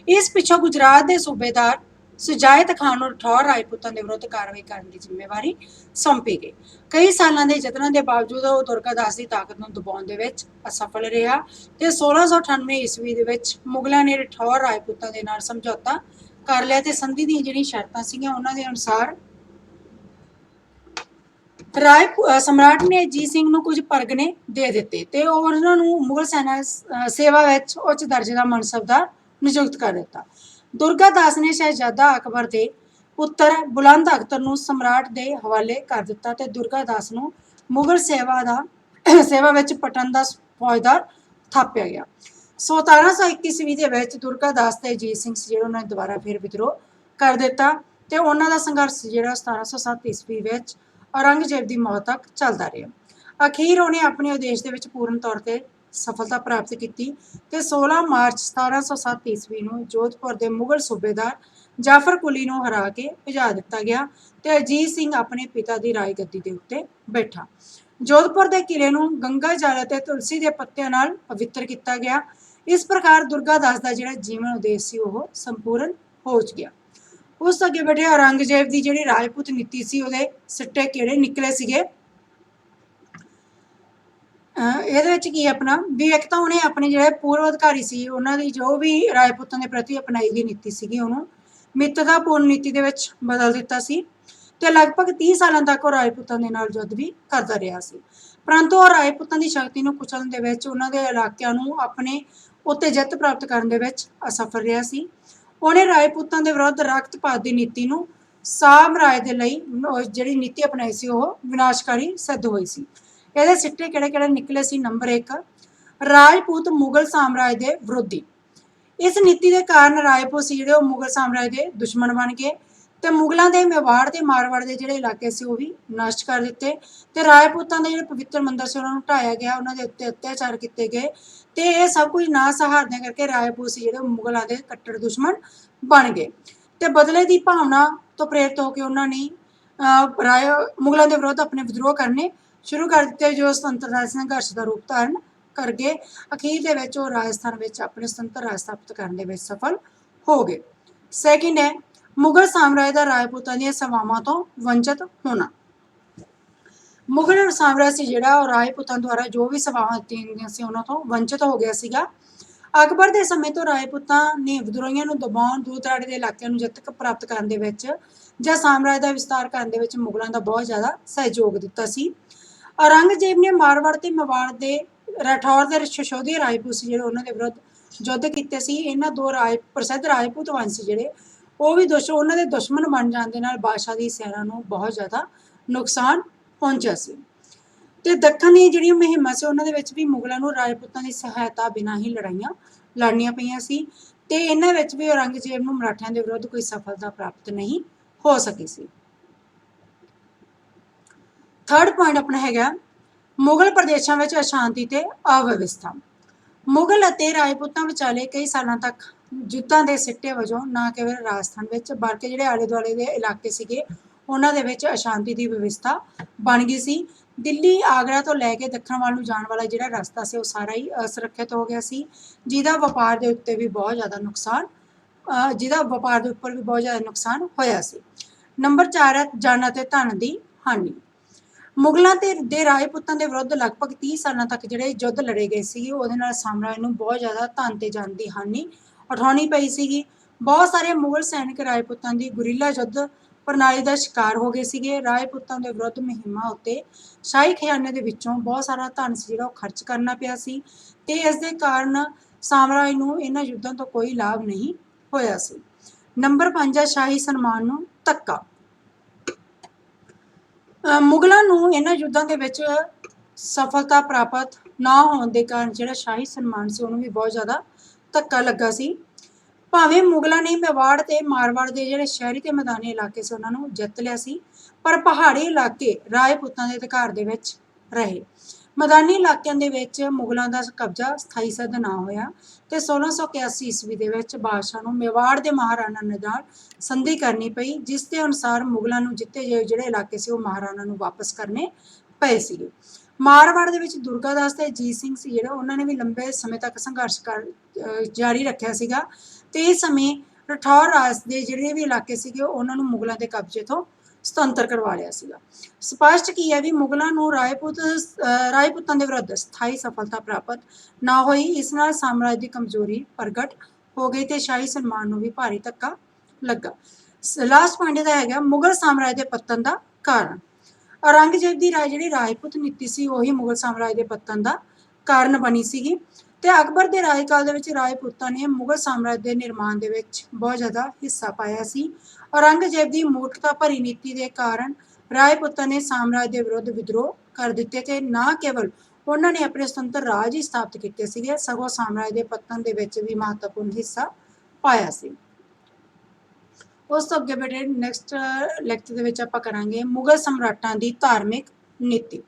ਇਸ ਪਿੱਛੋਂ ਗੁਜਰਾਤ ਦੇ ਸੂਬੇਦਾਰ ਸੁਜਾਇਤ ਖਾਨ ਨੂੰ ਰਠੌਰ ਰਾਜਪੂਤਾਂ ਦੇ ਵਿਰੁੱਧ ਕਾਰਵਾਈ ਕਰਨ ਦੀ ਜ਼ਿੰਮੇਵਾਰੀ ਸੌਂਪੀ ਗਈ। ਕਈ ਸਾਲਾਂ ਦੇ ਯਤਨਾਂ ਦੇ ਬਾਵਜੂਦ ਉਹ ਦੁਰਗਾ ਦਾਸ ਦੀ ਤਾਕਤ ਨੂੰ ਦਬਾਉਣ ਦੇ ਵਿੱਚ ਅਸਫਲ ਰਿਹਾ ਤੇ 1698 ਈਸਵੀ ਦੇ ਵਿੱਚ ਮੁਗਲਾਂ ਨੇ ਰਠੌਰ ਰਾਜਪੂਤਾਂ ਦੇ ਨਾਲ ਸਮਝੌਤਾ ਕਰ ਲਿਆ ਤੇ ਸੰਧੀ ਦੀਆਂ ਜਿਹੜੀਆਂ ਸ਼ਰਤਾਂ ਸੀਗੀਆਂ ਉਹਨਾਂ ਦੇ ਅਨੁਸਾਰ ਸਮਰਾਟ ਨੇ ਅਜੀਤ ਸਿੰਘ ਨੂੰ ਕੁਝ ਪਰਗਨੇ ਦੇ ਦਿੱਤੇ ਤੇ ਉਹਨਾਂ ਨੂੰ ਮੁਗਲ ਸੈਨਾ ਸੇਵਾ ਵਿੱਚ ਉੱਚ ਦਰਜੇ ਦਾ ਮਨਸਬਦਾਰ ਨਿਯੁਕਤ ਕਰ ਦਿੱਤਾ। ਦੁਰਗਾ ਦਾਸ ਨੇ ਸ਼ਹਿਜ਼ਾਦਾ ਅਕਬਰ ਦੇ ਪੁੱਤਰ ਬੁਲੰਦ ਅਖਤਰ ਨੂੰ ਸਮਰਾਟ ਦੇ ਹਵਾਲੇ ਕਰ ਦਿੱਤਾ ਤੇ ਦੁਰਗਾ ਦਾਸ ਨੂੰ ਮੁਗਲ ਸੇਵਾ ਵਿੱਚ ਪਟਨ ਦਾ ਫੌਜਦਾਰ ਥਾਪਿਆ ਗਿਆ। 1721 ਈਸਵੀ ਦੇ ਵਿੱਚ ਦੁਰਗਾ ਦਾਸ ਤੇ ਅਜੀਤ ਸਿੰਘ ਜਿਹੜਾ ਉਹਨਾਂ ਨੇ ਦੁਬਾਰਾ ਫਿਰ ਵਿਦਰੋਹ ਕਰ ਦਿੱਤਾ ਤੇ ਉਹਨਾਂ ਦਾ ਸੰਘਰਸ਼ ਜਿਹੜਾ 1707 ਈਸਵੀ ਵਿੱਚ ਔਰੰਗਜ਼ੇਬ ਦੀ ਮੌਤ ਤੱਕ ਚੱਲਦਾ ਰਿਹਾ। ਅਖੀਰ ਉਹਨੇ ਆਪਣੇ ਉਦੇਸ਼ ਦੇ ਵਿੱਚ ਪੂਰਨ ਤੌਰ ਤੇ ਸਫਲਤਾ ਪ੍ਰਾਪਤ ਕੀਤੀ ਤੇ 16 ਮਾਰਚ 1707 ਈਸਵੀ ਨੂੰ ਜੋਧਪੁਰ ਦੇ ਮੁਗਲ ਸੂਬੇਦਾਰ ਜਾਫਰ ਕੁਲੀ ਨੂੰ ਹਰਾ ਕੇ ਭਜਾ ਦਿੱਤਾ ਗਿਆ ਤੇ ਅਜੀਤ ਸਿੰਘ ਆਪਣੇ ਪਿਤਾ ਦੀ ਰਾਜਗੱਦੀ ਦੇ ਉੱਤੇ ਬੈਠਾ। ਜੋਧਪੁਰ ਦੇ ਕਿਲੇ ਨੂੰ ਗੰਗਾ ਜਲ ਅਤੇ ਤੁਲਸੀ ਦੇ ਪੱਤਿਆਂ ਨਾਲ ਪਵਿੱਤਰ ਕੀਤਾ ਗਿਆ। ਇਸ ਪ੍ਰਕਾਰ ਦੁਰਗਾ ਦਾਸ ਦਾ ਜਿਹੜਾ ਜੀਵਨ ਉਦੇਸ਼ ਸੀ ਉਹ ਸੰਪੂਰਨ ਹੋ ਗਿਆ। ਉਸ ਤੋਂ ਅੱਗੇ ਬੈਠੇ ਔਰੰਗਜ਼ੇਬ ਦੀ ਜਿਹੜੀ ਰਾਜਪੂਤ ਨੀਤੀ ਸੀ ਉਹਦੇ ਸਿੱਟੇ ਕਿਹੜੇ ਨਿਕਲੇ ਸੀਗੇ ਇਹਦੇ ਵਿੱਚ ਕੀ ਆਪਣਾ ਵੀ ਇੱਕ ਤਾਂ ਉਹਨੇ ਆਪਣੇ ਜਿਹੜੇ ਪੂਰਵ ਅਧਿਕਾਰੀ ਸੀ ਉਹਨਾਂ ਦੀ ਜੋ ਵੀ ਰਾਜਪੂਤਾਂ ਦੇ ਪ੍ਰਤੀ ਅਪਣਾਈ ਗਈ ਨੀਤੀ ਸੀਗੀ ਉਹਨੂੰ ਮਿੱਤਤਾਪੂਰਨ ਨੀਤੀ ਦੇ ਵਿੱਚ ਬਦਲ ਦਿੱਤਾ ਸੀ ਤੇ ਲਗਭਗ 30 ਸਾਲਾਂ ਤੱਕ ਉਹ ਰਾਜਪੂਤਾਂ ਦੇ ਨਾਲ ਯੁੱਧ ਵੀ ਕਰਦਾ ਰਿਹਾ ਸੀ। ਪਰੰਤੂ ਉਹ ਰਾਜਪੂਤਾਂ ਦੀ ਸ਼ਕਤੀ ਨੂੰ ਕੁਚਲਣ ਦੇ ਵਿੱਚ ਉਹਨਾਂ ਦੇ ਇਲਾਕਿਆਂ ਨੂੰ ਆਪਣੇ ਉੱਤੇ ਜਿੱਤ ਪ੍ਰਾਪਤ ਕਰਨ ਦੇ ਵਿੱਚ ਅਸਫਲ ਰਿਹਾ ਸੀ। ਉਹਨੇ ਰਾਜਪੂਤਾਂ ਦੇ ਵਿਰੁੱਧ ਰਕਤਪਾਤ ਦੀ ਨੀਤੀ ਨੂੰ ਸਾਮਰਾਜ ਦੇ ਲਈ ਜਿਹੜੀ ਨੀਤੀ ਅਪਣਾਈ ਸੀ ਉਹ ਵਿਨਾਸ਼ਕਾਰੀ ਸਿੱਧ ਹੋਈ ਸੀ। ਇਹਦੇ ਸਿੱਟੇ ਕਿਹੜੇ ਨਿਕਲੇ ਸੀ? ਨੰਬਰ 1 ਰਾਜਪੂਤ ਮੁਗਲ ਸਾਮਰਾਜ ਦੇ ਵਿਰੋਧੀ। ਇਸ ਨੀਤੀ ਦੇ ਕਾਰਨ ਰਾਜਪੂਤ ਸੀ ਜਿਹੜੇ ਉਹ ਮੁਗਲ ਸਾਮਰਾਜ ਦੇ ਦੁਸ਼ਮਣ ਬਣ ਗਏ ਤੇ ਮੁਗਲਾਂ ਦੇ ਮੇਵਾੜ ਤੇ ਮਾਰਵਾੜ ਦੇ ਜਿਹੜੇ ਇਲਾਕੇ ਸੀ ਉਹ ਵੀ ਨਸ਼ਟ ਕਰ ਦਿੱਤੇ ਤੇ ਰਾਜਪੂਤਾਂ ਦੇ ਜਿਹੜੇ ਪਵਿੱਤਰ ਮੰਦਰ ਸੀ ਉਹਨਾਂ ਨੂੰ ਢਾਇਆ ਗਿਆ, ਉਹਨਾਂ ਦੇ ਉੱਤੇ ਅਤਿਆਚਾਰ ਕੀਤੇ ਗਏ ਤੇ ਇਹ ਸਭ ਕੁਝ ਨਾ ਸਹਾਰਦਿਆਂ ਕਰਕੇ ਰਾਜਪੂਤ ਸੀ ਜਿਹੜੇ ਮੁਗਲਾਂ ਦੇ ਕੱਟੜ ਦੁਸ਼ਮਣ ਬਣ ਗਏ ਤੇ ਬਦਲੇ ਦੀ ਭਾਵਨਾ ਤੋਂ ਪ੍ਰੇਰਿਤ ਹੋ ਕੇ ਉਹਨਾਂ ਨੇ ਮੁਗਲਾਂ ਦੇ ਵਿਰੁੱਧ ਆਪਣੇ ਵਿਦਰੋਹ ਕਰਨੇ ਸ਼ੁਰੂ ਕਰ ਦਿੱਤੇ ਜੋ ਸੁਤੰਤਰਤਾ ਸੰਘਰਸ਼ ਦਾ ਰੂਪ ਧਾਰਨ ਕਰ ਗਏ। ਅਖੀਰ ਦੇ ਵਿੱਚ ਉਹ ਰਾਜਸਥਾਨ ਵਿੱਚ ਆਪਣੇ ਸੁਤੰਤਰ ਰਾਜ ਸਥਾਪਿਤ ਕਰਨ ਦੇ ਵਿੱਚ ਸਫਲ ਹੋ ਗਏ। ਸੈਕਿੰਡ ਹੈ ਮੁਗਲ ਸਾਮਰਾਜ ਦਾ ਰਾਜਪੂਤਾਂ ਦੀਆਂ ਸੇਵਾਵਾਂ ਤੋਂ ਵੰਚਿਤ ਹੋਣਾ। ਮੁਗਲ ਸਾਮਰਾਜ ਸੀ ਜਿਹੜਾ ਉਹ ਰਾਜਪੂਤਾਂ ਦੁਆਰਾ ਜੋ ਵੀ ਸੇਵਾਵਾਂ ਦਿੱਤੀਆਂ ਗਈਆਂ ਸੀ ਉਹਨਾਂ ਤੋਂ ਵੰਚਿਤ ਹੋ ਗਿਆ ਸੀਗਾ। ਅਕਬਰ ਦੇ ਸਮੇਂ ਤੋਂ ਰਾਜਪੂਤਾਂ ਨੇ ਵਿਦਰੋਹੀਆਂ ਨੂੰ ਦਬਾਉਣ, ਦੂਰ ਦਰਾਡੇ ਦੇ ਇਲਾਕਿਆਂ ਨੂੰ ਜਿੱਤ ਪ੍ਰਾਪਤ ਕਰਨ ਦੇ ਵਿੱਚ ਜਾਂ ਸਾਮਰਾਜ ਦਾ ਵਿਸਤਾਰ ਕਰਨ ਦੇ ਵਿੱਚ ਮੁਗਲਾਂ ਦਾ ਬਹੁਤ ਜ਼ਿਆਦਾ ਸਹਿਯੋਗ ਦਿੱਤਾ ਸੀ। ਔਰੰਗਜ਼ੇਬ ਨੇ ਮਾਰਵਾੜ ਤੇ ਮੇਵਾੜ ਦੇ ਰਾਠੌਰ ਦੇ ਸ਼ਸ਼ੋਧੀ ਰਾਜਪੂਤ ਸੀ ਜਿਹੜੇ ਉਹਨਾਂ ਦੇ ਵਿਰੁੱਧ ਯੁੱਧ ਕੀਤੇ ਸੀ। ਇਹਨਾਂ ਦੋ ਪ੍ਰਸਿੱਧ ਰਾਜਪੂਤ ਵੰਸ਼ ਸੀ ਜਿਹੜੇ ਉਹ ਵੀ ਉਹਨਾਂ ਦੇ ਦੁਸ਼ਮਣ ਬਣ ਜਾਣ ਦੇ ਨਾਲ ਬਾਦਸ਼ਾਹ ਦੀ ਸੈਨਾ ਨੂੰ ਬਹੁਤ ਜ਼ਿਆਦਾ ਨੁਕਸਾਨ ਪਹੁੰਚਿਆ ਸੀ ਤੇ ਦੱਖਣ ਦੀਆਂ ਜਿਹੜੀਆਂ ਮੁਹਿੰਮਾਂ ਸੀ ਉਹਨਾਂ ਦੇ ਵਿੱਚ ਵੀ ਮੁਗਲਾਂ ਨੂੰ ਰਾਜਪੂਤਾਂ ਦੀ ਸਹਾਇਤਾ ਬਿਨਾਂ ਹੀ ਲੜਾਈਆਂ ਲੜਨੀਆਂ ਪਈਆਂ ਸੀ ਤੇ ਇਹਨਾਂ ਵਿੱਚ ਵੀ ਔਰੰਗਜ਼ੇਬ ਨੂੰ ਮਰਾਠਿਆਂ ਦੇ ਵਿਰੁੱਧ ਕੋਈ ਸਫਲਤਾ ਪ੍ਰਾਪਤ ਨਹੀਂ ਹੋ ਸਕੀ ਸੀ। ਥਰਡ ਪੁਆਇੰਟ ਆਪਣਾ ਹੈਗਾ ਮੁਗਲ ਪ੍ਰਦੇਸ਼ਾਂ ਵਿੱਚ ਅਸ਼ਾਂਤੀ ਤੇ ਅਵਿਵਸਥਾ। ਮੁਗਲ ਅਤੇ ਰਾਜਪੂਤਾਂ ਵਿਚਾਲੇ ਕਈ ਸਾਲਾਂ ਤੱਕ ਯੁੱਧਾਂ ਦੇ ਸਿੱਟੇ ਵਜੋਂ ਨਾ ਕੇਵਲ ਰਾਜਸਥਾਨ ਵਿੱਚ ਬਲਕਿ ਜਿਹੜੇ ਆਲੇ ਦੁਆਲੇ ਦੇ ਇਲਾਕੇ ਸੀਗੇ ਉਹਨਾਂ ਦੇ ਵਿੱਚ ਅਸ਼ਾਂਤੀ ਦੀ ਵਿਵਸਥਾ ਬਣ ਗਈ ਸੀ ਦਿੱਲੀ ਆਗਰਾ ਤੋਂ ਲੈ ਕੇ ਦੱਖਣ ਵੱਲ ਨੂੰ ਜਾਣ ਵਾਲਾ ਜਿਹੜਾ ਰਸਤਾ ਸੀ ਉਹ ਸਾਰਾ ਹੀ ਅਸੁਰੱਖਿਅਤ ਹੋ ਗਿਆ ਸੀ, ਜਿਹਦਾ ਵਪਾਰ ਦੇ ਉੱਤੇ ਵੀ ਬਹੁਤ ਜ਼ਿਆਦਾ ਨੁਕਸਾਨ ਜਿਹਦਾ ਵਪਾਰ ਦੇ ਉੱਪਰ ਵੀ ਬਹੁਤ ਜ਼ਿਆਦਾ ਨੁਕਸਾਨ ਹੋਇਆ ਸੀ। ਨੰਬਰ 4 ਹੈ ਜਾਨ ਅਤੇ ਧਨ ਦੀ ਹਾਨੀ। ਮੁਗਲਾਂ ਦੇ ਰਾਜਪੂਤਾਂ ਦੇ ਵਿਰੁੱਧ ਲਗਭਗ 30 ਸਾਲਾਂ ਤੱਕ ਜਿਹੜੇ ਯੁੱਧ ਲੜੇ ਗਏ ਸੀ, ਉਹਦੇ ਨਾਲ ਸਾਮਰਾਜ ਨੂੰ ਬਹੁਤ ਜ਼ਿਆਦਾ ਧਨ ਤੇ ਜਾਨ ਦੀ ਹਾਨੀ ਉਠਾਉਣੀ ਪਈ ਸੀਗੀ। ਬਹੁਤ ਸਾਰੇ ਮੁਗਲ ਸੈਨਿਕ ਰਾਜਪੂਤਾਂ ਦੀ ਗੁਰੀਲਾ ਯੁੱਧ ਪ੍ਰਣਾਲੀ ਦਾ ਸ਼ਿਕਾਰ ਹੋ ਗਏ ਸੀਗੇ। ਰਾਜਪੂਤਾਂ ਦੇ ਵਿਰੁੱਧ ਮੁਹਿੰਮਾਂ ਉੱਤੇ ਸ਼ਾਹੀ ਖਜ਼ਾਨੇ ਦੇ ਵਿੱਚੋਂ ਬਹੁਤ ਸਾਰਾ ਧਨ ਸੀ ਜਿਹੜਾ ਉਹ ਖਰਚ ਕਰਨਾ ਪਿਆ ਸੀ, ਤੇ ਇਸ ਦੇ ਕਾਰਨ ਸਾਮਰਾਜ ਨੂੰ ਇਹਨਾਂ ਯੁੱਧਾਂ ਤੋਂ ਕੋਈ ਲਾਭ ਨਹੀਂ ਹੋਇਆ ਸੀ। ਨੰਬਰ 5 ਹੈ ਸ਼ਾਹੀ ਸਨਮਾਨ ਨੂੰ ਧੱਕਾ। ਮੁਗਲਾਂ ਨੂੰ ਇਹਨਾਂ ਯੁੱਧਾਂ ਦੇ ਵਿੱਚ ਸਫਲਤਾ ਪ੍ਰਾਪਤ ਨਾ ਹੋਣ ਦੇ ਕਾਰਨ ਜਿਹੜਾ ਸ਼ਾਹੀ ਸਨਮਾਨ ਸੀ ਉਹਨੂੰ ਵੀ ਬਹੁਤ ਜ਼ਿਆਦਾ ਧੱਕਾ ਲੱਗਾ ਸੀ। ਭਾਵੇਂ ਮੁਗਲਾਂ ਨੇ ਮੇਵਾੜ ਤੇ ਮਾਰਵਾੜ ਦੇ ਜਿਹੜੇ ਸ਼ਹਿਰੀ ਤੇ ਮੈਦਾਨੀ ਇਲਾਕੇ ਸੀ ਉਹਨਾਂ ਨੂੰ ਜਿੱਤ ਲਿਆ ਸੀ, ਪਰ ਪਹਾੜੀ ਇਲਾਕੇ ਰਾਜਪੂਤਾਂ ਦੇ ਅਧਿਕਾਰ ਦੇ ਵਿੱਚ ਰਹੇ। ਮੈਦਾਨੀ ਇਲਾਕਿਆਂ ਦੇ ਵਿੱਚ ਮੁਗਲਾਂ ਦਾ ਕਬਜ਼ਾ ਸਥਾਈ ਸਿੱਧ ਨਾ ਹੋਇਆ ਤੇ 1681 ਈਸਵੀ ਦੇ ਵਿੱਚ ਬਾਦਸ਼ਾਹ ਨੂੰ ਮੇਵਾੜ ਦੇ ਮਹਾਰਾਣਾ ਨਾਲ ਸੰਧੀ ਕਰਨੀ ਪਈ, ਜਿਸ ਦੇ ਅਨੁਸਾਰ ਮੁਗਲਾਂ ਨੂੰ ਜਿੱਤੇ ਗਏ ਜਿਹੜੇ ਇਲਾਕੇ ਸੀ ਉਹ ਮਹਾਰਾਣਾ ਨੂੰ ਵਾਪਸ ਕਰਨੇ ਪਏ ਸੀਗੇ। ਮਾਰਵਾੜ ਦੇ ਵਿੱਚ ਦੁਰਗਾਦਾਸ ਤੇ ਅਜੀਤ ਸਿੰਘ ਸੀ ਜਿਹੜਾ ਉਹਨਾਂ ਨੇ ਵੀ ਲੰਬੇ ਸਮੇਂ ਤੱਕ ਸੰਘਰਸ਼ ਜਾਰੀ ਰੱਖਿਆ ਸੀਗਾ, ਤੇ ਇਸ ਸਮੇਂ ਰਠੌਰ ਰਾਜ ਦੇ ਜਿਹੜੇ ਵੀ ਇਲਾਕੇ ਸੀਗੇ ਉਹਨਾਂ ਨੂੰ ਮੁਗਲਾਂ ਦੇ ਕਬਜ਼ੇ ਤੋਂ ਸੁਤੰਤਰ ਕਰਵਾ ਲਿਆ ਸੀਗਾ। ਸਪਸ਼ਟ ਕੀ ਹੈ ਵੀ ਮੁਗਲਾਂ ਨੂੰ ਰਾਜਪੂਤਾਂ ਦੇ ਵਿਰੁੱਧ ਸਥਾਈ ਸਫਲਤਾ ਪ੍ਰਾਪਤ ਨਾ ਹੋਈ। ਇਸ ਨਾਲ ਸਾਮਰਾਜ ਦੀ ਕਮਜ਼ੋਰੀ ਪ੍ਰਗਟ ਹੋ ਗਈ ਤੇ ਸ਼ਾਹੀ ਸਨਮਾਨ ਨੂੰ ਵੀ ਭਾਰੀ ਧੱਕਾ ਲੱਗਾ। ਲਾਸਟ ਪੁਆਇੰਟ ਇਹਦਾ ਹੈਗਾ ਮੁਗਲ ਸਾਮਰਾਜ ਦੇ ਪਤਨ ਦਾ ਕਾਰਨ। ਔਰੰਗਜ਼ੇਬ ਦੀ ਜਿਹੜੀ ਰਾਜਪੂਤ ਨੀਤੀ ਸੀ ਉਹੀ ਮੁਗਲ ਸਾਮਰਾਜ ਦੇ ਪਤਨ ਦਾ ਕਾਰਨ ਬਣੀ ਸੀਗੀ, ਤੇ ਅਕਬਰ ਦੇ ਰਾਜਕਾਲ ਦੇ ਵਿੱਚ ਰਾਜਪੂਤਾਂ ਨੇ ਮੁਗਲ ਸਾਮਰਾਜ ਦੇ ਨਿਰਮਾਣ ਦੇ ਵਿੱਚ ਬਹੁਤ ਜ਼ਿਆਦਾ ਹਿੱਸਾ ਪਾਇਆ ਸੀ। ਔਰੰਗਜ਼ੇਬ ਦੀ ਮੂਰਖਤਾ ਭਰੀ ਨੀਤੀ ਦੇ ਕਾਰਨ ਰਾਜਪੂਤਾਂ ਨੇ ਸਾਮਰਾਜ ਦੇ ਵਿਰੁੱਧ ਵਿਦਰੋਹ ਕਰ ਦਿੱਤੇ ਤੇ ਨਾ ਕੇਵਲ ਉਹਨਾਂ ਨੇ ਆਪਣੇ ਸੁਤੰਤਰ ਰਾਜ ਹੀ ਸਥਾਪਿਤ ਕੀਤੇ ਸੀਗੇ, ਸਗੋਂ ਸਾਮਰਾਜ ਦੇ ਪਤਨ ਦੇ ਵਿੱਚ ਵੀ ਮਹੱਤਵਪੂਰਨ ਹਿੱਸਾ ਪਾਇਆ ਸੀ। ਉਸ ਤੋਂ ਅੱਗੇ ਬੇਟੇ ਨੈਕਸਟ ਲੈਕਚਰ ਦੇ ਵਿੱਚ ਆਪਾਂ ਕਰਾਂਗੇ ਮੁਗਲ ਸਮਰਾਟਾਂ ਦੀ ਧਾਰਮਿਕ ਨੀਤੀ।